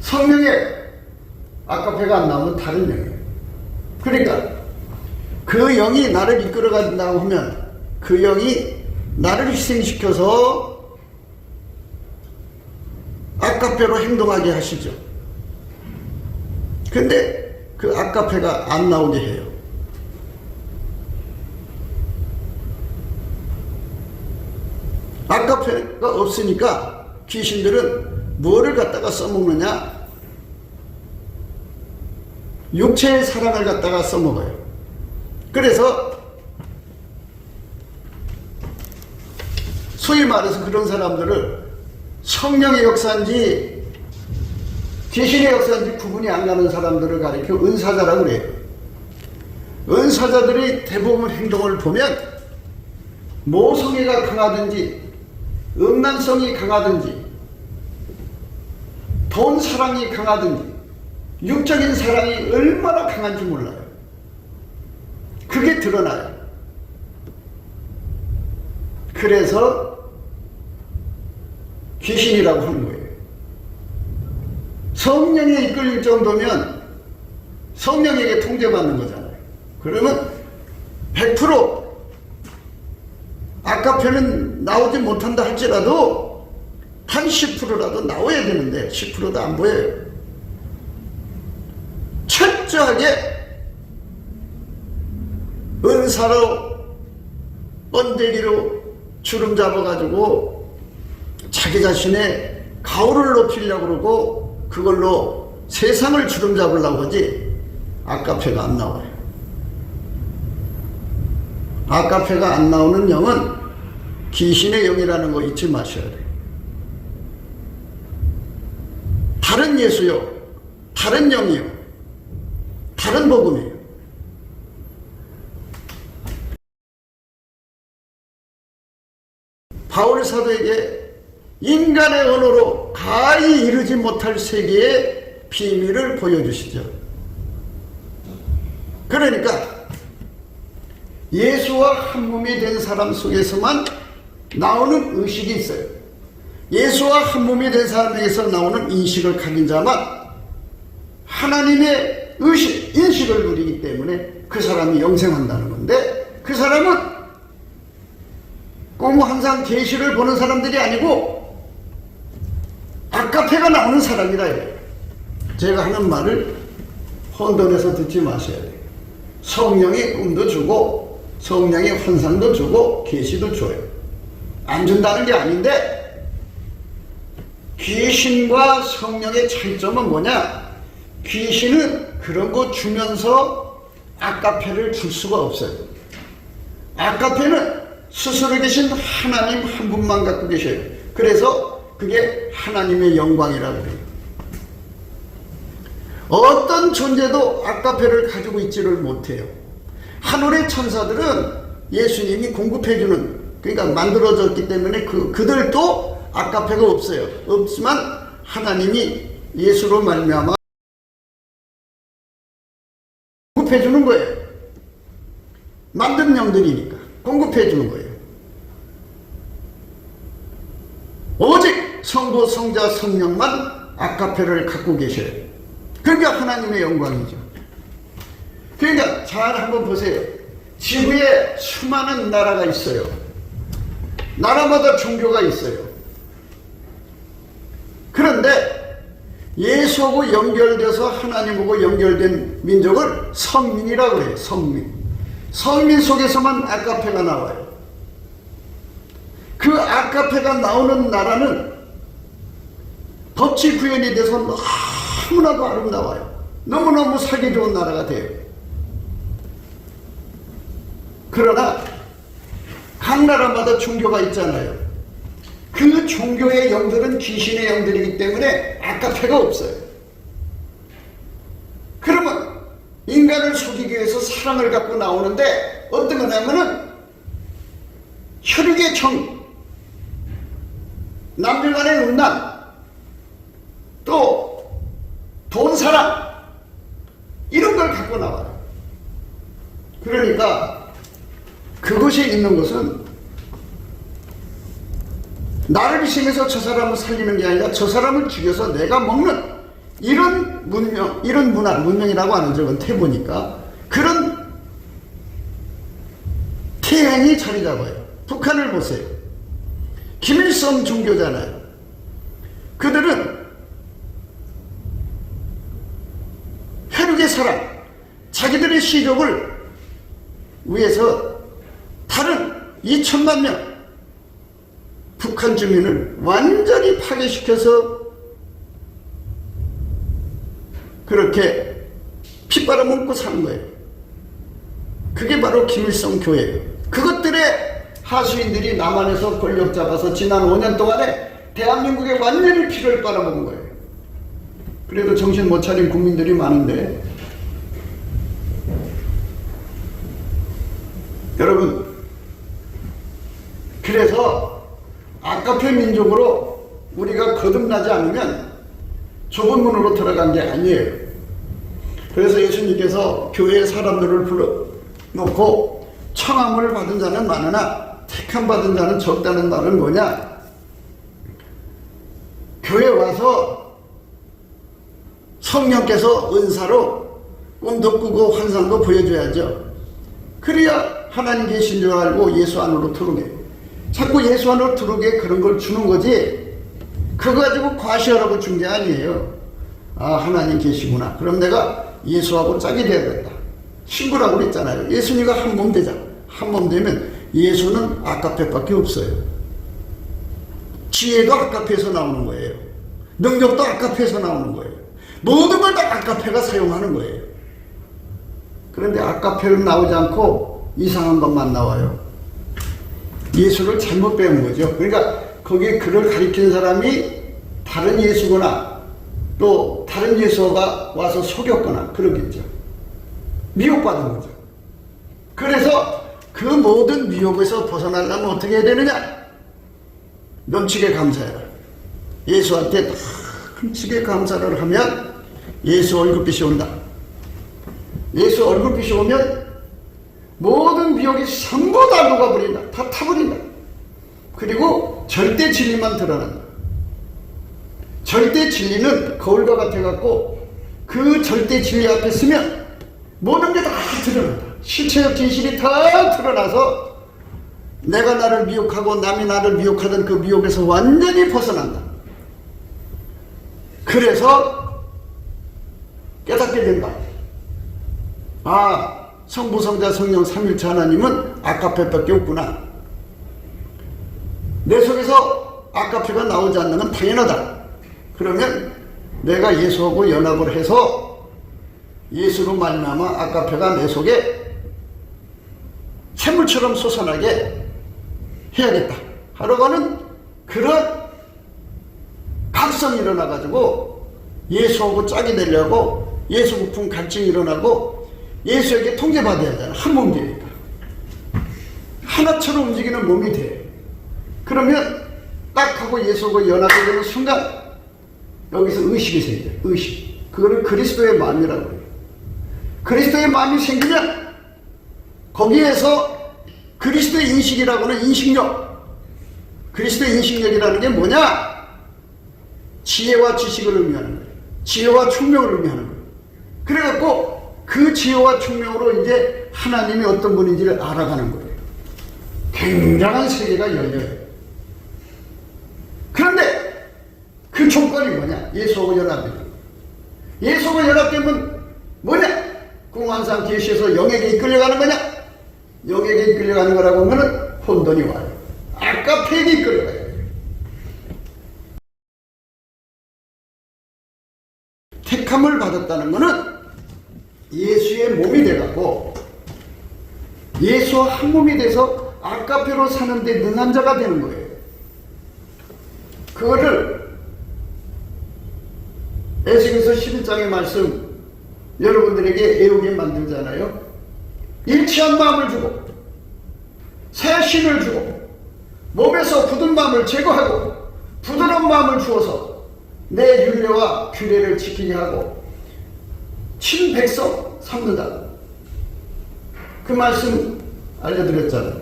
성령의 아까페가 안 나오면 다른 영이에요. 그러니까 그 영이 나를 이끌어간다고 하면 그 영이 나를 희생시켜서 아까페로 행동하게 하시죠. 근데 그 아까페가 안 나오게 해요. 아까페가 없으니까 귀신들은 뭐를 갖다가 써먹느냐? 육체의 사랑을 갖다가 써먹어요. 그래서 소위 말해서 그런 사람들을 성령의 역사인지 귀신의 역사인지 구분이 안 가는 사람들을 가리켜 은사자라고 그래요. 은사자들의 대부분 행동을 보면 모성애가 강하든지 음란성이 강하든지 돈 사랑이 강하든지 육적인 사랑이 얼마나 강한지 몰라요. 그게 드러나요. 그래서 귀신이라고 하는 거예요. 성령에 이끌릴 정도면 성령에게 통제받는 거잖아요. 그러면 100% 아까편은 나오지 못한다 할지라도 한 10%라도 나와야 되는데 10%도 안 보여요. 철저하게 은사로 번데기로 주름 잡아가지고 자기 자신의 가오를 높이려고 그러고 그걸로 세상을 주름 잡으려고 하지 아까페가 안 나와요. 아까페가 안 나오는 영은 귀신의 영이라는 거 잊지 마셔야 돼요. 다른 예수요, 다른 영이요, 다른 복음이에요. 바울 사도에게 인간의 언어로 가히 이루지 못할 세계의 비밀을 보여주시죠. 그러니까 예수와 한 몸이 된 사람 속에서만 나오는 의식이 있어요. 예수와 한 몸이 된 사람에게서 나오는 인식을 가진 자만 하나님의 의식, 인식을 누리기 때문에 그 사람이 영생한다는 건데, 그 사람은 꼭 항상 계시를 보는 사람들이 아니고 아까페가 나오는 사람이라 해요. 제가 하는 말을 혼돈해서 듣지 마셔야 돼요. 성령의 꿈도 주고 성령의 환상도 주고 계시도 줘요. 안 준다는 게 아닌데, 귀신과 성령의 차이점은 뭐냐? 귀신은 그런 거 주면서 아까페를 줄 수가 없어요. 아까페는 스스로 계신 하나님 한 분만 갖고 계셔요. 그래서 그게 하나님의 영광이라고 해요. 어떤 존재도 아까페를 가지고 있지를 못해요. 하늘의 천사들은 예수님이 공급해주는, 그러니까 만들어졌기 때문에 그들도 아까페가 없어요. 없지만 하나님이 예수로 말미암아 공급해주는 거예요. 만든 영들이니까 공급해주는 거예요. 오직 성부, 성자, 성령만 아까페를 갖고 계셔요. 그러니까 하나님의 영광이죠. 그러니까 잘 한번 보세요. 지구에 수많은 나라가 있어요. 나라마다 종교가 있어요. 그런데 예수하고 연결돼서 하나님하고 연결된 민족을 성민이라고 해요. 성민. 성민 속에서만 아까페가 나와요. 그 아까페가 나오는 나라는 덫이 구현이 돼서 너무나도 아름다워요. 너무너무 살기 좋은 나라가 돼요. 그러나 각 나라마다 종교가 있잖아요. 그 종교의 영들은 귀신의 영들이기 때문에 아까페가 없어요. 그러면 인간을 속이기 위해서 사랑을 갖고 나오는데 어떤 거냐면은 혈육의 정, 남녀 간의 음란, 또 돈 사랑, 이런 걸 갖고 나와요. 그러니까 그것이 있는 것은 나를 희생해서 저 사람을 살리는 게 아니라 저 사람을 죽여서 내가 먹는 이런 문명, 이런 문화, 문명이라고 하는 적은 태보니까 그런 태행이 자리 잡아요. 북한을 보세요. 김일성 종교잖아요. 그들은 혈육의 사랑, 자기들의 시족을 위해서 다른 2천만 명 북한 주민을 완전히 파괴시켜서 그렇게 핏바람 먹고 사는 거예요. 그게 바로 김일성 교회예요. 그것들의 하수인들이 남한에서 권력 잡아서 지난 5년 동안에 대한민국의 완전히 피를 빨아먹은 거예요. 그래도 정신 못 차린 국민들이 많은데, 여러분, 그래서 아카페 민족으로 우리가 거듭나지 않으면 좁은 문으로 들어간 게 아니에요. 그래서 예수님께서 교회의 사람들을 불러놓고 청함을 받은 자는 많으나 택함 받은 자는 적다는 말은 뭐냐? 교회 와서 성령께서 은사로 꿈도 꾸고 환상도 보여줘야죠. 그래야 하나님 계신 줄 알고 예수 안으로 들어오게. 자꾸 예수 안으로 들어오게 그런 걸 주는 거지, 그거 가지고 과시하라고 준 게 아니에요. 아, 하나님 계시구나. 그럼 내가 예수하고 짝이 돼야겠다. 친구라고 그랬잖아요. 예수님과 한 몸 되자. 한 몸 되면 예수는 아카페밖에 없어요. 지혜도 아카페에서 나오는 거예요. 능력도 아카페에서 나오는 거예요. 모든 걸 다 아카페가 사용하는 거예요. 그런데 아카페로 나오지 않고 이상한 것만 나와요. 예수를 잘못 배운 거죠. 그러니까 거기에 그를 가리킨 사람이 다른 예수거나 또 다른 예수가 와서 속였거나 그러겠죠. 미혹받은 거죠. 그래서 그 모든 미혹에서 벗어나려면 어떻게 해야 되느냐? 넘치게 감사해라. 예수한테 넘치게 감사를 하면 예수 얼굴빛이 온다. 예수 얼굴빛이 오면 모든 미혹이 전부 다 녹아버린다. 다 타버린다. 그리고 절대 진리만 드러난다. 절대 진리는 거울과 같아갖고 그 절대 진리 앞에 서면 모든 게 다 드러난다. 실체적 진실이 다 드러나서 내가 나를 미혹하고 남이 나를 미혹하던 그 미혹에서 완전히 벗어난다. 그래서 깨닫게 된다. 아, 성부, 성자, 성령, 삼일체 하나님은 아카페밖에 없구나. 내 속에서 아카페가 나오지 않는 건 당연하다. 그러면 내가 예수하고 연합을 해서 예수로 말미암아 아카페가 내 속에 샘물처럼 솟아나게 해야겠다 하러가는 그런 각성이 일어나가지고 예수하고 짝이 되려고 예수 부품 갈증이 일어나고 예수에게 통제받아야 하잖아. 한 몸 되니까 하나처럼 움직이는 몸이 돼. 그러면 딱 하고 예수하고 연합이 되는 순간 여기서 의식이 생겨요. 의식. 그거를 그리스도의 마음이라고 해요. 그리스도의 마음이 생기면 거기에서 그리스도의 인식이라고는 인식력. 그리스도의 인식력이라는 게 뭐냐? 지혜와 지식을 의미하는 거예요. 지혜와 총명을 의미하는 거예요. 그래갖고 그 지혜와 총명으로 이제 하나님이 어떤 분인지를 알아가는 거예요. 굉장한 세계가 열려요. 그런데 그 조건이 뭐냐? 예수하고 연합이에요. 예수하고 연합되면 뭐냐? 궁환상 계시에서 영에게 이끌려가는 거냐? 영에게 이끌려가는 거라고 하면은 혼돈이 와요. 아카페에게 이끌려가요. 택함을 받았다는 거는 예수의 몸이 돼갖고 예수와 한 몸이 돼서 아카페로 사는데 능한 자가 되는 거예요. 그거를 에스겔서 11장의 말씀 여러분들에게 애우게 만들잖아요. 일치한 마음을 주고 새 신을 주고 몸에서 굳은 마음을 제거하고 부드러운 마음을 주어서 내 율례와 규례를 지키게 하고 친백성 삼는다. 그 말씀 알려드렸잖아요.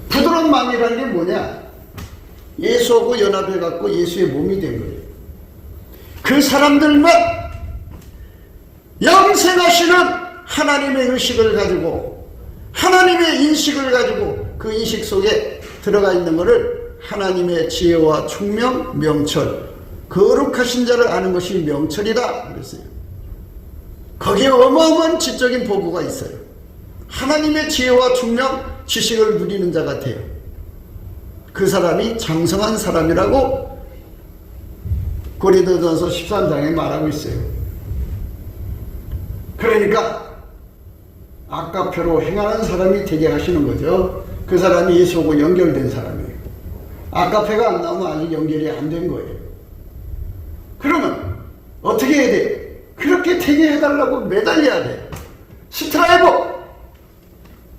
부드러운 마음이라는 게 뭐냐? 예수하고 연합해갖고 예수의 몸이 된 거예요. 그 사람들만 영생하시는 하나님의 의식을 가지고 하나님의 인식을 가지고 그 인식 속에 들어가 있는 것을 하나님의 지혜와 총명, 명철, 거룩하신 자를 아는 것이 명철이다 그랬어요. 거기에 어마어마한 지적인 보고가 있어요. 하나님의 지혜와 총명, 지식을 누리는 자 같아요. 그 사람이 장성한 사람이라고 고린도전서 13장에 말하고 있어요. 그러니까 아카페로 행하는 사람이 되게 하시는 거죠. 그 사람이 예수하고 연결된 사람이에요. 아카페가 안 나오면 아직 연결이 안 된 거예요. 그러면 어떻게 해야 돼? 그렇게 되게 해달라고 매달려야 돼. 스트라이브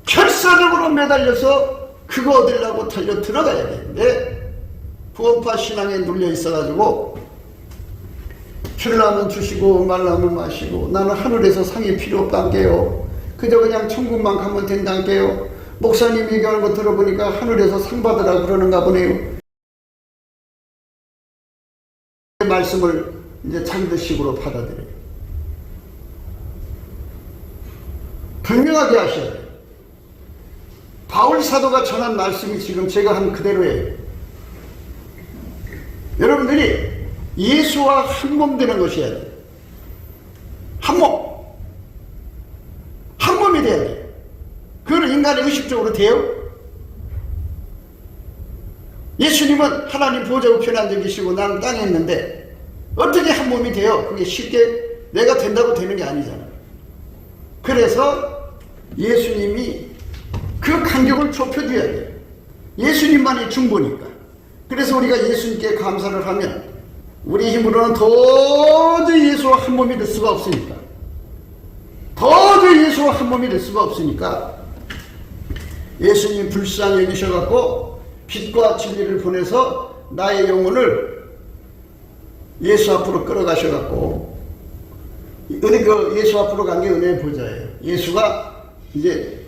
결사적으로 매달려서 그거 얻으려고 달려 들어가야 되는데 부업파 신앙에 눌려 있어가지고 주려면 주시고 말라면 마시고 나는 하늘에서 상이 필요 없단게요. 그저 그냥 천국만 가면 된단게요. 목사님 얘기하는 거 들어보니까 하늘에서 상 받으라 그러는가 보네요. 말씀을 이제 자기들 식으로 받아들여요. 분명하게 하셔야 돼요. 바울 사도가 전한 말씀이 지금 제가 한 그대로예요. 여러분들이 예수와 한 몸 되는 것이어야 돼요. 한 몸. 한 몸이 돼야 돼요. 그거는 인간의 의식적으로 돼요? 예수님은 하나님 보좌 우편에 앉아 계시고 나는 땅에 있는데 어떻게 한 몸이 돼요? 그게 쉽게 내가 된다고 되는 게 아니잖아요. 그래서 예수님이 그 간격을 좁혀줘야 돼요. 예수님만이 중보니까. 그래서 우리가 예수님께 감사를 하면 우리 힘으로는 도저히 예수와 한 몸이 될 수가 없으니까. 도저히 예수와 한 몸이 될 수가 없으니까 예수님 불쌍히 여기셔갖고 빛과 진리를 보내서 나의 영혼을 예수 앞으로 끌어가셔갖고 예수 앞으로 간 게 은혜의 보좌예요. 예수가 이제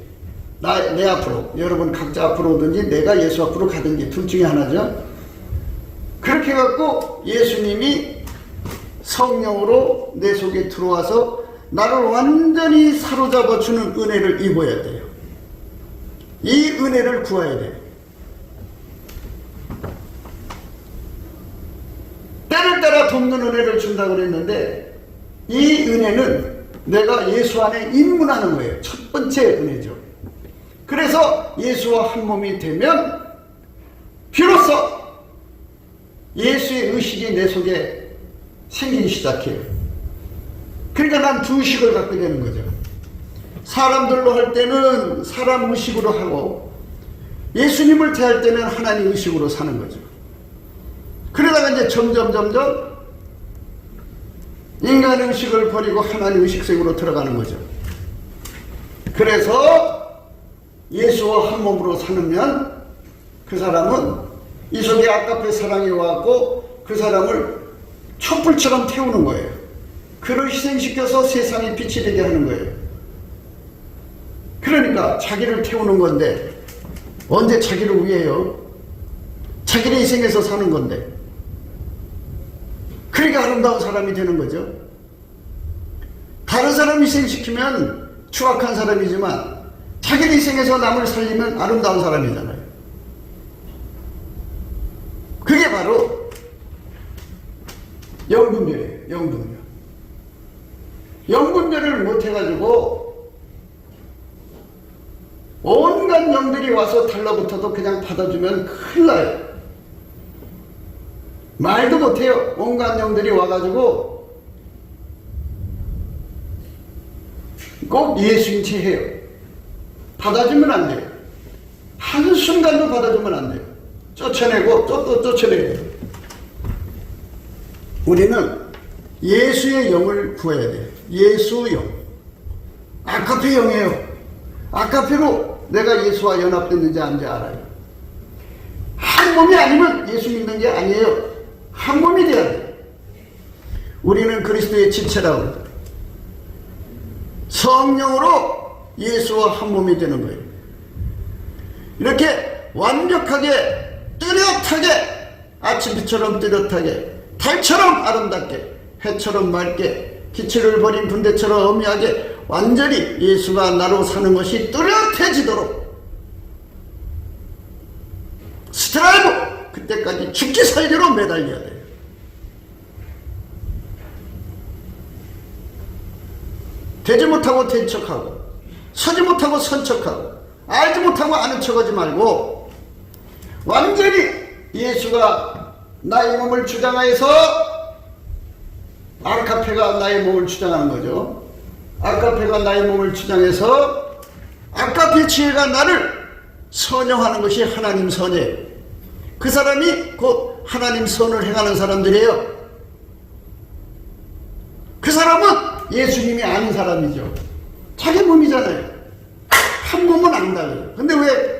내 앞으로, 여러분 각자 앞으로 오든지 내가 예수 앞으로 가든지 둘 중에 하나죠. 그렇게 해갖고 예수님이 성령으로 내 속에 들어와서 나를 완전히 사로잡아주는 은혜를 입어야 돼요. 이 은혜를 구해야 돼요. 때를 따라 돕는 은혜를 준다고 그랬는데 이 은혜는 내가 예수 안에 입문하는 거예요. 첫 번째 은혜죠. 그래서 예수와 한 몸이 되면 비로소 예수의 의식이 내 속에 생기기 시작해요. 그러니까 난 두 의식을 갖게 되는 거죠. 사람들로 할 때는 사람 의식으로 하고 예수님을 대할 때는 하나님 의식으로 사는 거죠. 그러다가 이제 점점 인간 의식을 버리고 하나님 의식색으로 들어가는 거죠. 그래서 예수와 한 몸으로 사느면 그 사람은 이 속에 아까페 사랑이 와갖고 그 사람을 촛불처럼 태우는 거예요. 그를 희생시켜서 세상에 빛이 되게 하는 거예요. 그러니까 자기를 태우는 건데 언제 자기를 위해요? 자기를 희생해서 사는 건데 그러니까 아름다운 사람이 되는 거죠. 다른 사람 희생시키면 추악한 사람이지만 자기를 희생해서 남을 살리면 아름다운 사람이잖아요. 그게 바로 영분별이에요. 영분별. 영분별을 못해가지고 온갖 영들이 와서 달라붙어도 그냥 받아주면 큰일 나요. 말도 못해요. 온갖 영들이 와가지고 꼭 예수인 채 해요. 받아주면 안 돼요. 한순간도 받아주면 안 돼요. 쫓아내고 또 쫓아내야 돼요. 우리는 예수의 영을 구해야 돼요. 예수 영. 아카페 영이에요. 아카페로 내가 예수와 연합됐는지 안지 알아요. 한 몸이 아니면 예수 믿는 게 아니에요. 한 몸이 돼야 돼요. 우리는 그리스도의 지체라고 합니다. 성령으로 예수와 한 몸이 되는 거예요. 이렇게 완벽하게 뚜렷하게 아침빛처럼 뚜렷하게 달처럼 아름답게 해처럼 맑게 기치를 버린 군대처럼 엄미하게 완전히 예수가 나로 사는 것이 뚜렷해지도록 스트라이브 그때까지 죽기 살기로 매달려야 돼요. 되지 못하고 된 척하고 서지 못하고 선 척하고 알지 못하고 아는 척하지 말고 완전히 예수가 나의 몸을 주장하여서 아카페가 나의 몸을 주장하는 거죠. 아카페가 나의 몸을 주장해서 아카페 지혜가 나를 선영하는 것이 하나님 선이에요. 그 사람이 곧 하나님 선을 행하는 사람들이에요. 그 사람은 예수님이 아닌 사람이죠. 자기 몸이잖아요. 한 몸은 안다고요. 근데 왜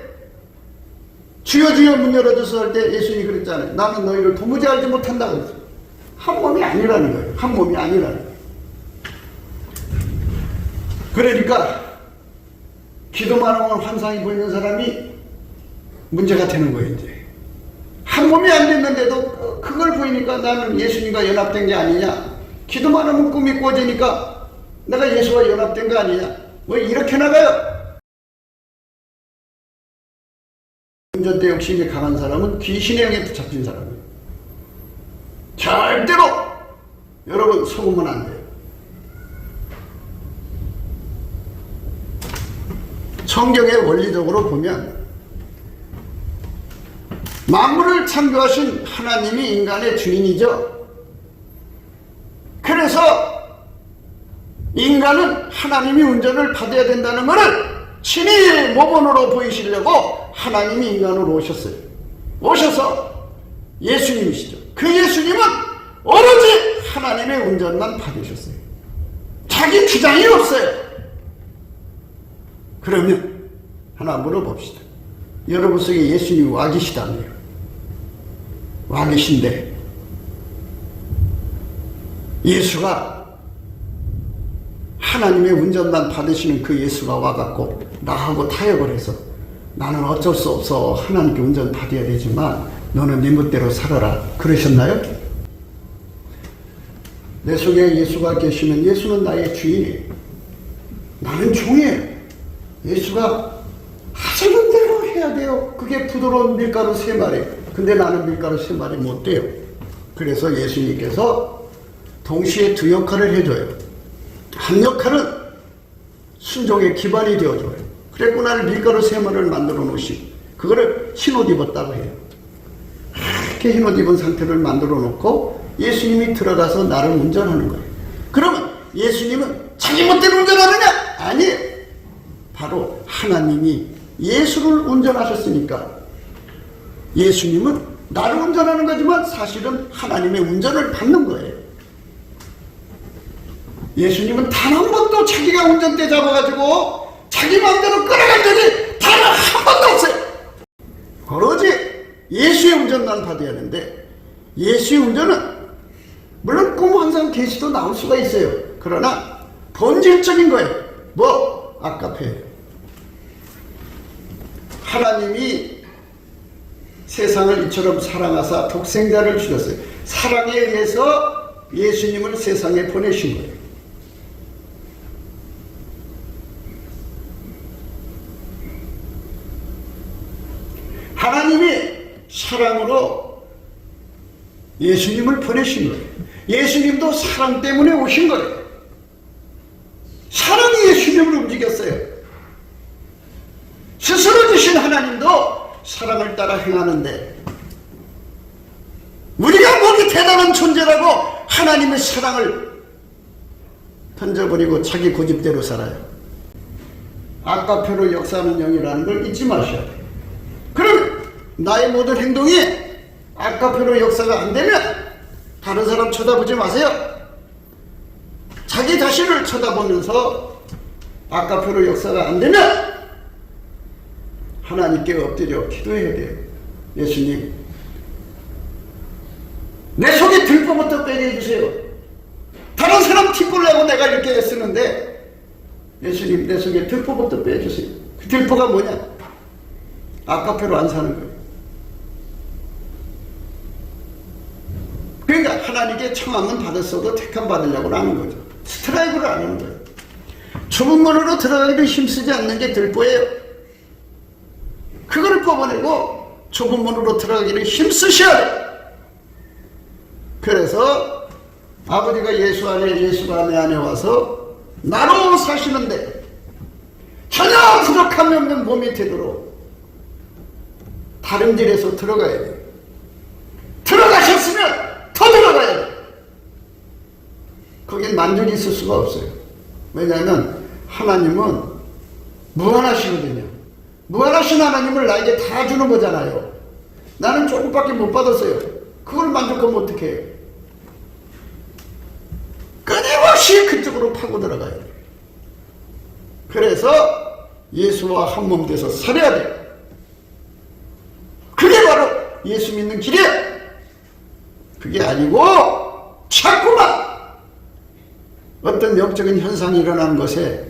주여 주여 문 열어줘서 할 때 예수님이 그랬잖아요. 나는 너희를 도무지 알지 못한다고 했어요. 한 몸이 아니라는 거예요. 한 몸이 아니라는 거예요. 그러니까 기도만 하면 환상이 보이는 사람이 문제가 되는 거예요. 이제 한 몸이 안 됐는데도 그걸 보이니까 나는 예수님과 연합된 게 아니냐, 기도만 하면 꿈이 꿔지니까 내가 예수와 연합된 거 아니냐, 뭐 이렇게 나가요. 운전대 욕심이 강한 사람은 귀신의 영에 붙잡힌 사람이에요. 절대로 여러분 속으면 안 돼요. 성경에 원리적으로 보면 만물을 창조하신 하나님이 인간의 주인이죠. 그래서 인간은 하나님이 운전을 받아야 된다는 것을 친히 모본으로 보이시려고 하나님이 인간으로 오셨어요. 오셔서 예수님이시죠. 그 예수님은 오로지 하나님의 운전만 받으셨어요. 자기 주장이 없어요. 그러면 하나 물어봅시다. 여러분 속에 예수님이 와 계시다며요. 와 계신데 예수가 하나님의 운전만 받으시는 그 예수가 와갖고 나하고 타협을 해서 나는 어쩔 수 없어 하나님께 운전 받아야 되지만 너는 네 멋대로 살아라 그러셨나요? 내 속에 예수가 계시면 예수는 나의 주인이에요. 나는 종이에요. 예수가 하시는 대로 해야 돼요. 그게 부드러운 밀가루 3마리. 근데 나는 밀가루 3마리 못 돼요. 그래서 예수님께서 동시에 2 역할을 해줘요. 한 역할은 순종의 기반이 되어줘요. 그래고 나를 밀가루 3마리를 만들어 놓으시, 그거를 흰옷 입었다고 해요. 이렇게 흰옷 입은 상태를 만들어 놓고 예수님이 들어가서 나를 운전하는 거예요. 그러면 예수님은 자기 멋대로 운전하느냐? 아니에요. 바로 하나님이 예수를 운전하셨으니까 예수님은 나를 운전하는 거지만 사실은 하나님의 운전을 받는 거예요. 예수님은 단 한 번도 자기가 운전대 잡아가지고 자기 마음대로 끌어간 적이 단 한 번도 없어요. 오로지 예수의 운전만 받아야 하는데 예수의 운전은 물론 꿈 환상 계시도 나올 수가 있어요. 그러나 본질적인 거예요. 뭐? 아까페예요. 하나님이 세상을 이처럼 사랑하사 독생자를 주셨어요. 사랑에 의해서 예수님을 세상에 보내신 거예요. 하나님이 사랑으로 예수님을 보내신 거예요. 예수님도 사랑 때문에 오신 거예요. 사랑이 예수님을 움직였어요. 스스로 주신 하나님도 사랑을 따라 행하는데 우리가 뭐게 대단한 존재라고 하나님의 사랑을 던져버리고 자기 고집대로 살아요. 아까표로 역사하는 영이라는 걸 잊지 마셔야 돼요. 그럼 나의 모든 행동이 아까표로 역사가 안 되면 다른 사람 쳐다보지 마세요. 자기 자신을 쳐다보면서 아까표로 역사가 안 되면 하나님께 엎드려 기도해야 돼요. 예수님, 내 속에 들보부터 빼게 해주세요. 다른 사람 티끌려고 내가 이렇게 쓰는데 예수님, 내 속에 들보부터 빼주세요. 그 들보가 뭐냐? 아까표로 안 사는 거예요. 그러니까 하나님께 청함은 받았어도 택함 받으려고 하는 거죠. 스트라이크를 안 하는 거예요. 좁은 문으로 들어가기를 힘쓰지 않는 게 들보예요. 그거를 뽑아내고 좁은 문으로 들어가기를 힘쓰셔야 돼요. 그래서 아버지가 예수 안에, 예수가 내 안에 와서 나로 사시는데 전혀 부족함이 없는 몸이 되도록 다른 길에서 들어가야 돼요. 들어가셨으면 더 들어가야 돼요. 거긴 만족이 있을 수가 없어요. 왜냐하면 하나님은 무한하시거든요. 무한하신 하나님을 나에게 다 주는 거잖아요. 나는 조금밖에 못 받았어요. 그걸 만족하면 어떻게 해요? 끊임없이 그쪽으로 파고 들어가요. 그래서 예수와 한 몸 돼서 살아야 돼요. 그게 바로 예수 믿는 길이에요. 그게 아니고 자꾸만 어떤 영적인 현상이 일어나는 것에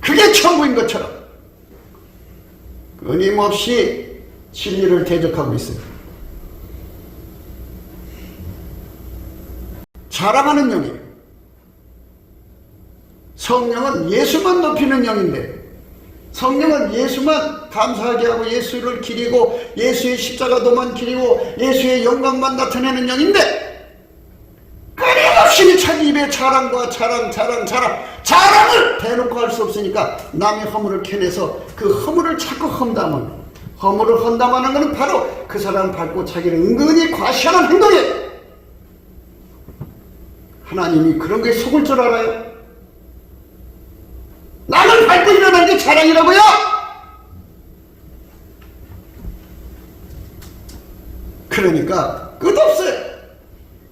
그게 천국인 것처럼 끊임없이 진리를 대적하고 있어요. 자랑하는 영이에요. 성령은 예수만 높이는 영인데, 성령은 예수만 감사하게 하고 예수를 기리고 예수의 십자가도만 기리고 예수의 영광만 나타내는 영인데, 끊임없이 자기 입에 자랑과 자랑을 대놓고 할 수 없으니까 남의 허물을 캐내서 그 허물을 자꾸 험담하는, 허물을 험담하는 것은 바로 그 사람을 밟고 자기를 은근히 과시하는 행동이에요. 하나님이 그런 게 속을 줄 알아요? 나를 밟고 일어나는 게 자랑이라고요? 그러니까 끝없어요.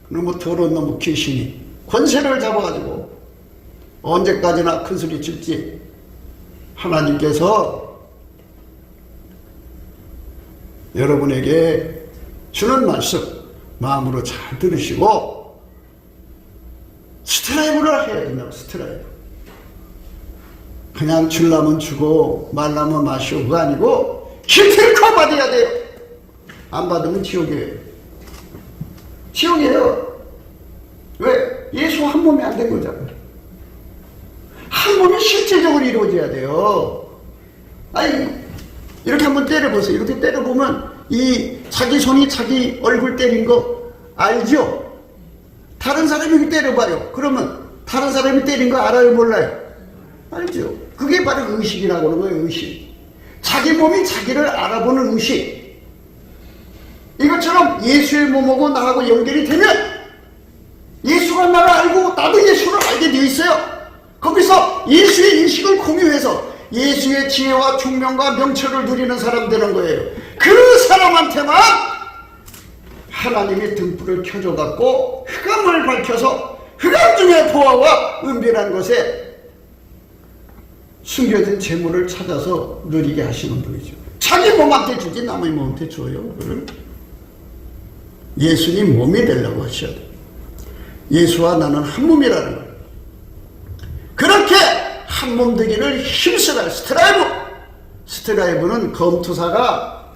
너무 더러운 놈의 귀신이 권세를 잡아가지고 언제까지나 큰 소리 칠지. 하나님께서 여러분에게 주는 말씀 마음으로 잘 들으시고 스트라이브를 해야 된다고. 스트라이브. 그냥 주려면 주고 말라면 마시고 그거 아니고 기필코 받아야 돼요. 안 받으면 지옥이에요. 지옥이에요. 왜? 예수 한 몸이 안 된 거잖아요. 한 몸이 실질적으로 이루어져야 돼요. 아니, 이렇게 한번 때려보세요. 이렇게 때려보면 이 자기 손이 자기 얼굴 때린 거 알죠? 다른 사람이 이렇게 때려봐요. 그러면 다른 사람이 때린 거 알아요? 몰라요? 알죠? 그게 바로 의식이라고 하는 거예요. 의식. 자기 몸이 자기를 알아보는 의식. 이것처럼 예수의 몸하고 나하고 연결이 되면 예수가 나를 알고 나도 예수를 알게 되어 있어요. 거기서 예수의 인식을 공유해서 예수의 지혜와 총명과 명철을 누리는 사람 되는 거예요. 그 사람한테만 하나님이 등불을 켜줘갖고 흑암을 밝혀서 흑암 중의 보화와 은비라는 것에 숨겨진 재물을 찾아서 누리게 하시는 분이죠. 자기 몸한테 주지 남의 몸한테 줘요. 그걸 예수님 몸이 되려고 하셔야 돼요. 예수와 나는 한 몸이라는 거예요. 그렇게 한 몸 되기를 힘쓰라. 스트라이브. 스트라이브는 검투사가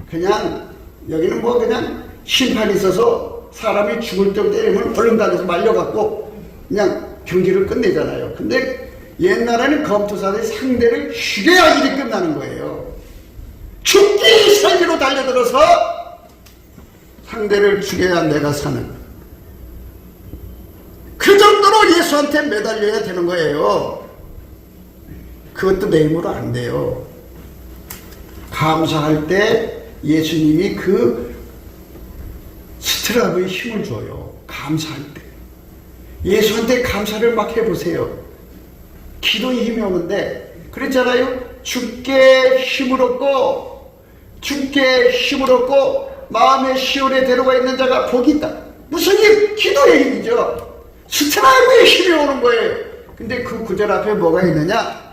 그냥 여기는 뭐 그냥 심판이 있어서 사람이 죽을 때 때리면 얼른다해서 말려갖고 그냥 경기를 끝내잖아요. 근데 옛날에는 검투사들이 상대를 죽여야 일이 끝나는 거예요. 죽기 살기로 달려들어서 상대를 죽여야 내가 사는, 그 정도로 예수한테 매달려야 되는 거예요. 그것도 내 힘으로 안 돼요. 감사할 때 예수님이 그 스트라브의 힘을 줘요. 감사할 때 예수한테 감사를 막 해보세요. 기도에 힘이 오는데 그랬잖아요. 주께 힘을 얻고 주께 힘을 얻고 마음의 시온에 데려가 있는 자가 복이 있다. 무슨 힘? 기도의 힘이죠. 스트라이브의 힘이 오는 거예요. 근데 그 구절 앞에 뭐가 있느냐?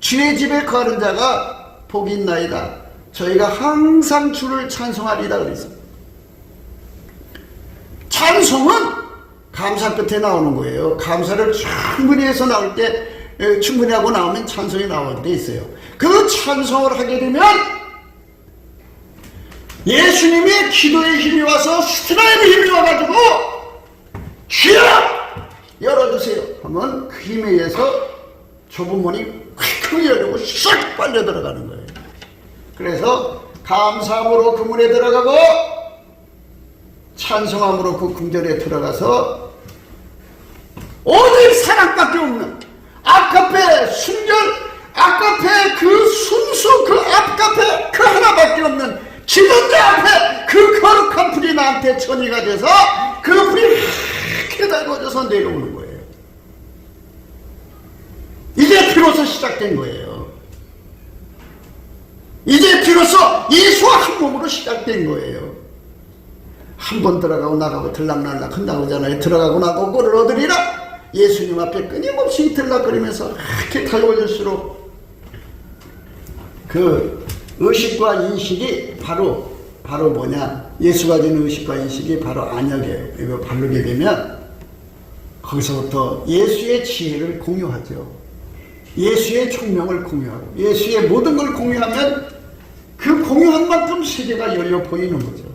주의 집에 거하는 자가 복이 있나이다. 저희가 항상 주를 찬송하리다 그랬어요. 찬송은 감사 끝에 나오는 거예요. 감사를 충분히 해서 나올 때, 충분히 하고 나오면 찬송이 나올 때 있어요. 그 찬송을 하게 되면 예수님의 기도의 힘이 와서 스트라이브 힘이 와가지고 주여 열어주세요 하면 그 힘에 의해서 좁은 문이 콱 열리고 싹 빨려 들어가는 거예요. 그래서 감사함으로 그 문에 들어가고 찬송함으로 그 궁전에 들어가서 오직 사랑밖에 없는 앞카페 순결, 앞카페 그 순수, 그 앞카페 그 하나밖에 없는 지존자 앞에 그 거룩한 불이 나한테 전이가 돼서 그 불이 이렇게 달궈져서 내려오는 거예요. 이제 비로소 시작된 거예요. 이제 비로소 예수 예수와 한 몸으로 시작된 거예요. 한 번 들어가고 나가고 들락날락 한다고 하잖아요. 들어가고 나가고 꼴을 얻으리라. 예수님 앞에 끊임없이 들락거리면서 이렇게 달궈질수록 그 의식과 인식이 바로 뭐냐, 예수가 준 의식과 인식이 바로 안역이에요. 이거 바르게 되면 거기서부터 예수의 지혜를 공유하죠. 예수의 총명을 공유하고 예수의 모든 걸 공유하면 그 공유한 만큼 세계가 열려 보이는 거죠.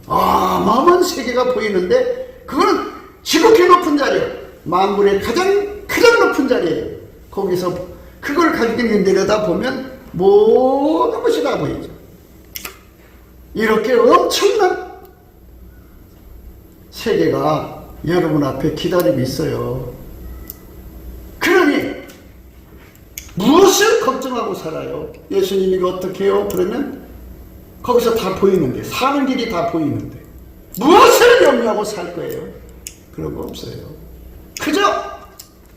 마음은 세계가 보이는데 그거는 지극히 높은 자리예요. 만물의 가장 높은 자리예요. 거기서 그걸 가지고 내려다보면 모든 것이 다 보이죠. 이렇게 엄청난 세계가 여러분 앞에 기다리고 있어요. 그러니 무엇을 걱정하고 살아요? 예수님이 어떻게 해요? 그러면 거기서 다 보이는데, 사는 길이 다 보이는데 무엇을 염려하고 살 거예요? 그런 거 없어요. 그저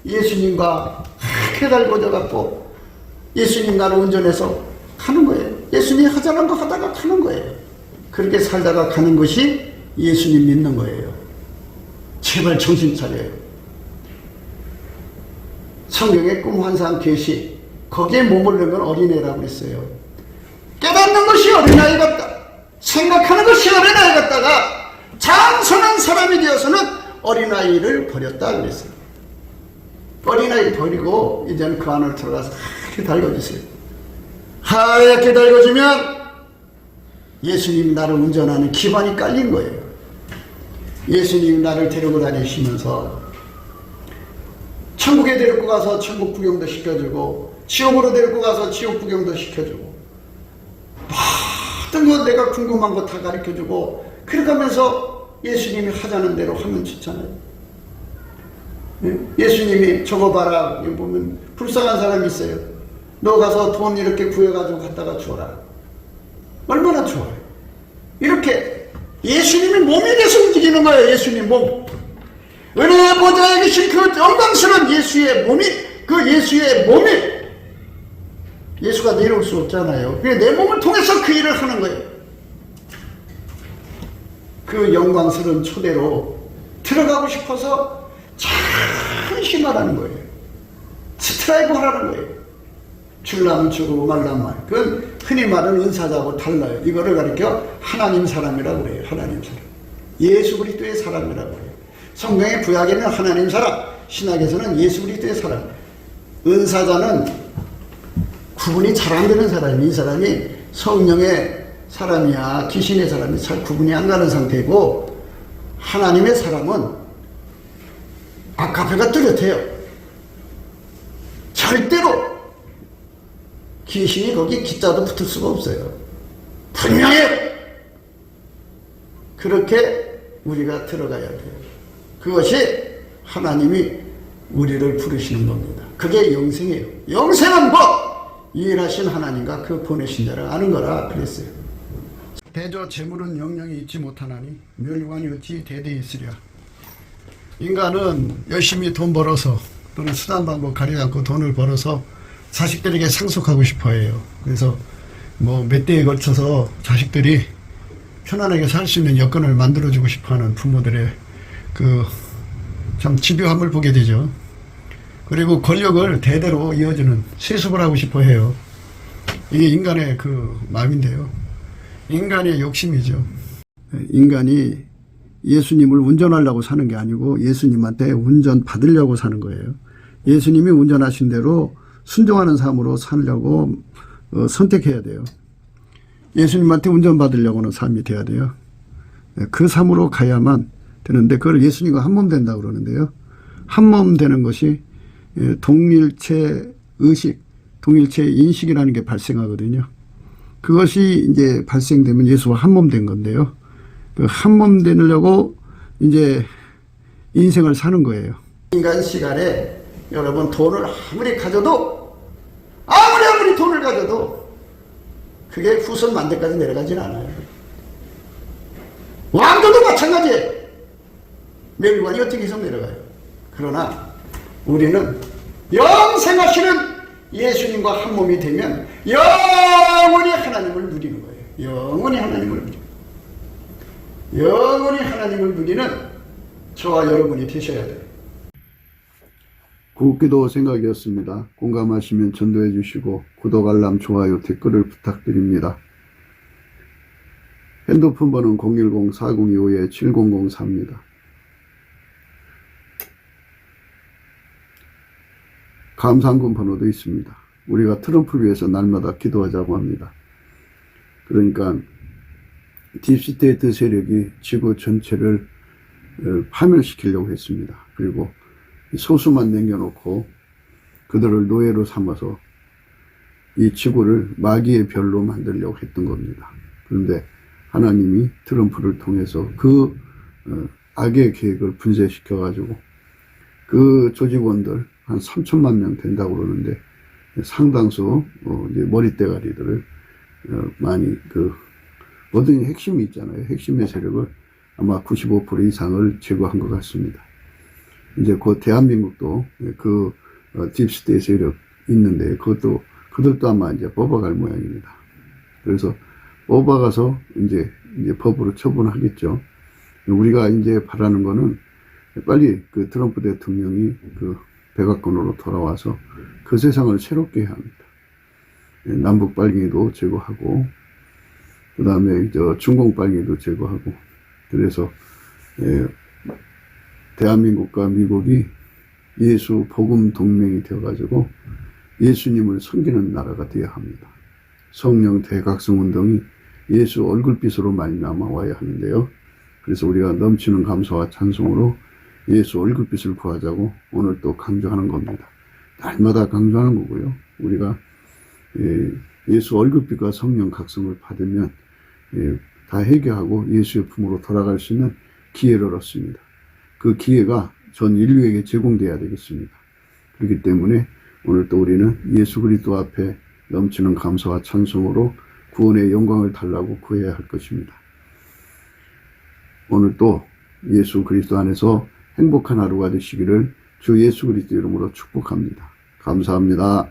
예수님과 해달고져 갖고 예수님 나를 운전해서 가는 거예요. 예수님이 하자는 거 하다가 가는 거예요. 그렇게 살다가 가는 것이 예수님 믿는 거예요. 제발 정신 차려요. 성경의 꿈, 환상, 계시, 거기에 머무르는 건 어린애라고 그랬어요. 깨닫는 것이 어린아이 같다. 생각하는 것이 어린아이 같다가 장성한 사람이 되어서는 어린아이를 버렸다 그랬어요. 어린아이 버리고 이제는 그 안으로 들어가서 하얗게 달궈주세요. 하얗게 달궈주면 예수님 나를 운전하는 기반이 깔린 거예요. 예수님 나를 데리고 다니시면서 천국에 데리고 가서 천국 구경도 시켜주고 지옥으로 데리고 가서 지옥 구경도 시켜주고 모든 거 내가 궁금한 거 다 가르쳐주고 그렇게 하면서 예수님이 하자는 대로 하면 좋잖아요. 예수님이 저거 봐라, 보면 불쌍한 사람이 있어요. 너 가서 돈 이렇게 구해가지고 갖다가 주어라. 얼마나 좋아요. 이렇게 예수님이 몸이 돼서 움직이는 거예요. 예수님 몸. 은혜의 보좌에 계신 그 영광스러운 예수의 몸이, 그 예수의 몸이 예수가 내려올 수 없잖아요. 그래 내 몸을 통해서 그 일을 하는 거예요. 그 영광스러운 초대로 들어가고 싶어서 잠시만하는 거예요. 스트라이브 하라는 거예요. 줄라면 주고 말라면 말. 그건 흔히 말하는 은사자하고 달라요. 이거를 가리켜 하나님 사람이라고 그래요. 하나님 사람. 예수 그리스도의 사람이라고 그래요. 성경의 구약에는 하나님 사람, 신약에서는 예수 그리스도의 사람. 은사자는 구분이 잘 안 되는 사람이, 이 사람이 성령의 사람이야 귀신의 사람이 잘 구분이 안 가는 상태고, 하나님의 사람은 아카페가 뚜렷해요. 절대로 귀신이 거기 기자도 붙을 수가 없어요. 분명해요. 그렇게 우리가 들어가야 돼요. 그것이 하나님이 우리를 부르시는 겁니다. 그게 영생이에요. 영생은 뭐? 유일하신 하나님과 그 보내신 자를 아는 거라 그랬어요. 대저 재물은 영영이 있지 못하나니 멸관이 어찌 대대에 있으랴. 인간은 열심히 돈 벌어서 또는 수단 방법 가리지 않고 돈을 벌어서 자식들에게 상속하고 싶어 해요. 그래서 뭐 몇 대에 걸쳐서 자식들이 편안하게 살 수 있는 여건을 만들어주고 싶어 하는 부모들의 그 참 집요함을 보게 되죠. 그리고 권력을 대대로 이어주는 세습을 하고 싶어 해요. 이게 인간의 그 마음인데요. 인간의 욕심이죠. 인간이 예수님을 운전하려고 사는 게 아니고 예수님한테 운전 받으려고 사는 거예요. 예수님이 운전하신 대로 순종하는 삶으로 살려고 선택해야 돼요. 예수님한테 운전 받으려고는 삶이 돼야 돼요. 그 삶으로 가야만 되는데 그걸 예수님과 한 몸 된다고 그러는데요. 한 몸 되는 것이 동일체 의식, 동일체 인식이라는 게 발생하거든요. 그것이 이제 발생되면 예수와 한 몸 된 건데요. 그 한 몸 되려고 이제 인생을 사는 거예요. 인간 시간에 여러분 돈을 아무리 돈을 가져도 그게 후손 만대까지 내려가진 않아요. 왕들도 마찬가지예요. 멸관이 어떻게 해서 내려가요. 그러나 우리는 영생하시는 예수님과 한 몸이 되면 영원히 하나님을 누리는 거예요. 영원히 하나님을 누리고 영원히 하나님을 누리는 저와 여러분이 되셔야 돼요. 굿기도 생각이었습니다. 공감하시면 전도해 주시고 구독, 알람, 좋아요, 댓글을 부탁드립니다. 핸드폰 번호는 010-4025-7004입니다. 감사한금 번호도 있습니다. 우리가 트럼프를 위해서 날마다 기도하자고 합니다. 그러니까 딥스테이트 세력이 지구 전체를 파멸시키려고 했습니다. 그리고 소수만 남겨놓고 그들을 노예로 삼아서 이 지구를 마귀의 별로 만들려고 했던 겁니다. 그런데 하나님이 트럼프를 통해서 그 악의 계획을 분쇄시켜가지고 그 조직원들 한 3천만 명 된다고 그러는데 상당수 이제 머리대가리들을 많이 뭐든지 핵심이 있잖아요. 핵심의 세력을 아마 95% 이상을 제거한 것 같습니다. 이제 곧 대한민국도 딥스테이트 세력 있는데 그들도 아마 이제 뽑아갈 모양입니다. 그래서 뽑아가서 이제 법으로 처분하겠죠. 우리가 이제 바라는 거는 빨리 트럼프 대통령이 백악관으로 돌아와서 그 세상을 새롭게 해야 합니다. 남북 빨갱이도 제거하고, 그 다음에 중공 빨갱이도 제거하고, 그래서 대한민국과 미국이 예수 복음 동맹이 되어가지고 예수님을 섬기는 나라가 되어야 합니다. 성령 대각성 운동이 예수 얼굴빛으로 말미암아 와야 하는데요. 그래서 우리가 넘치는 감사와 찬송으로 예수 얼굴빛을 구하자고 오늘 또 강조하는 겁니다. 날마다 강조하는 거고요. 우리가 예수 얼굴빛과 성령 각성을 받으면 다 해결하고 예수의 품으로 돌아갈 수 있는 기회를 얻습니다. 그 기회가 전 인류에게 제공돼야 되겠습니다. 그렇기 때문에 오늘 또 우리는 예수 그리스도 앞에 넘치는 감사와 찬송으로 구원의 영광을 달라고 구해야 할 것입니다. 오늘 또 예수 그리스도 안에서 행복한 하루가 되시기를 주 예수 그리스도 이름으로 축복합니다. 감사합니다.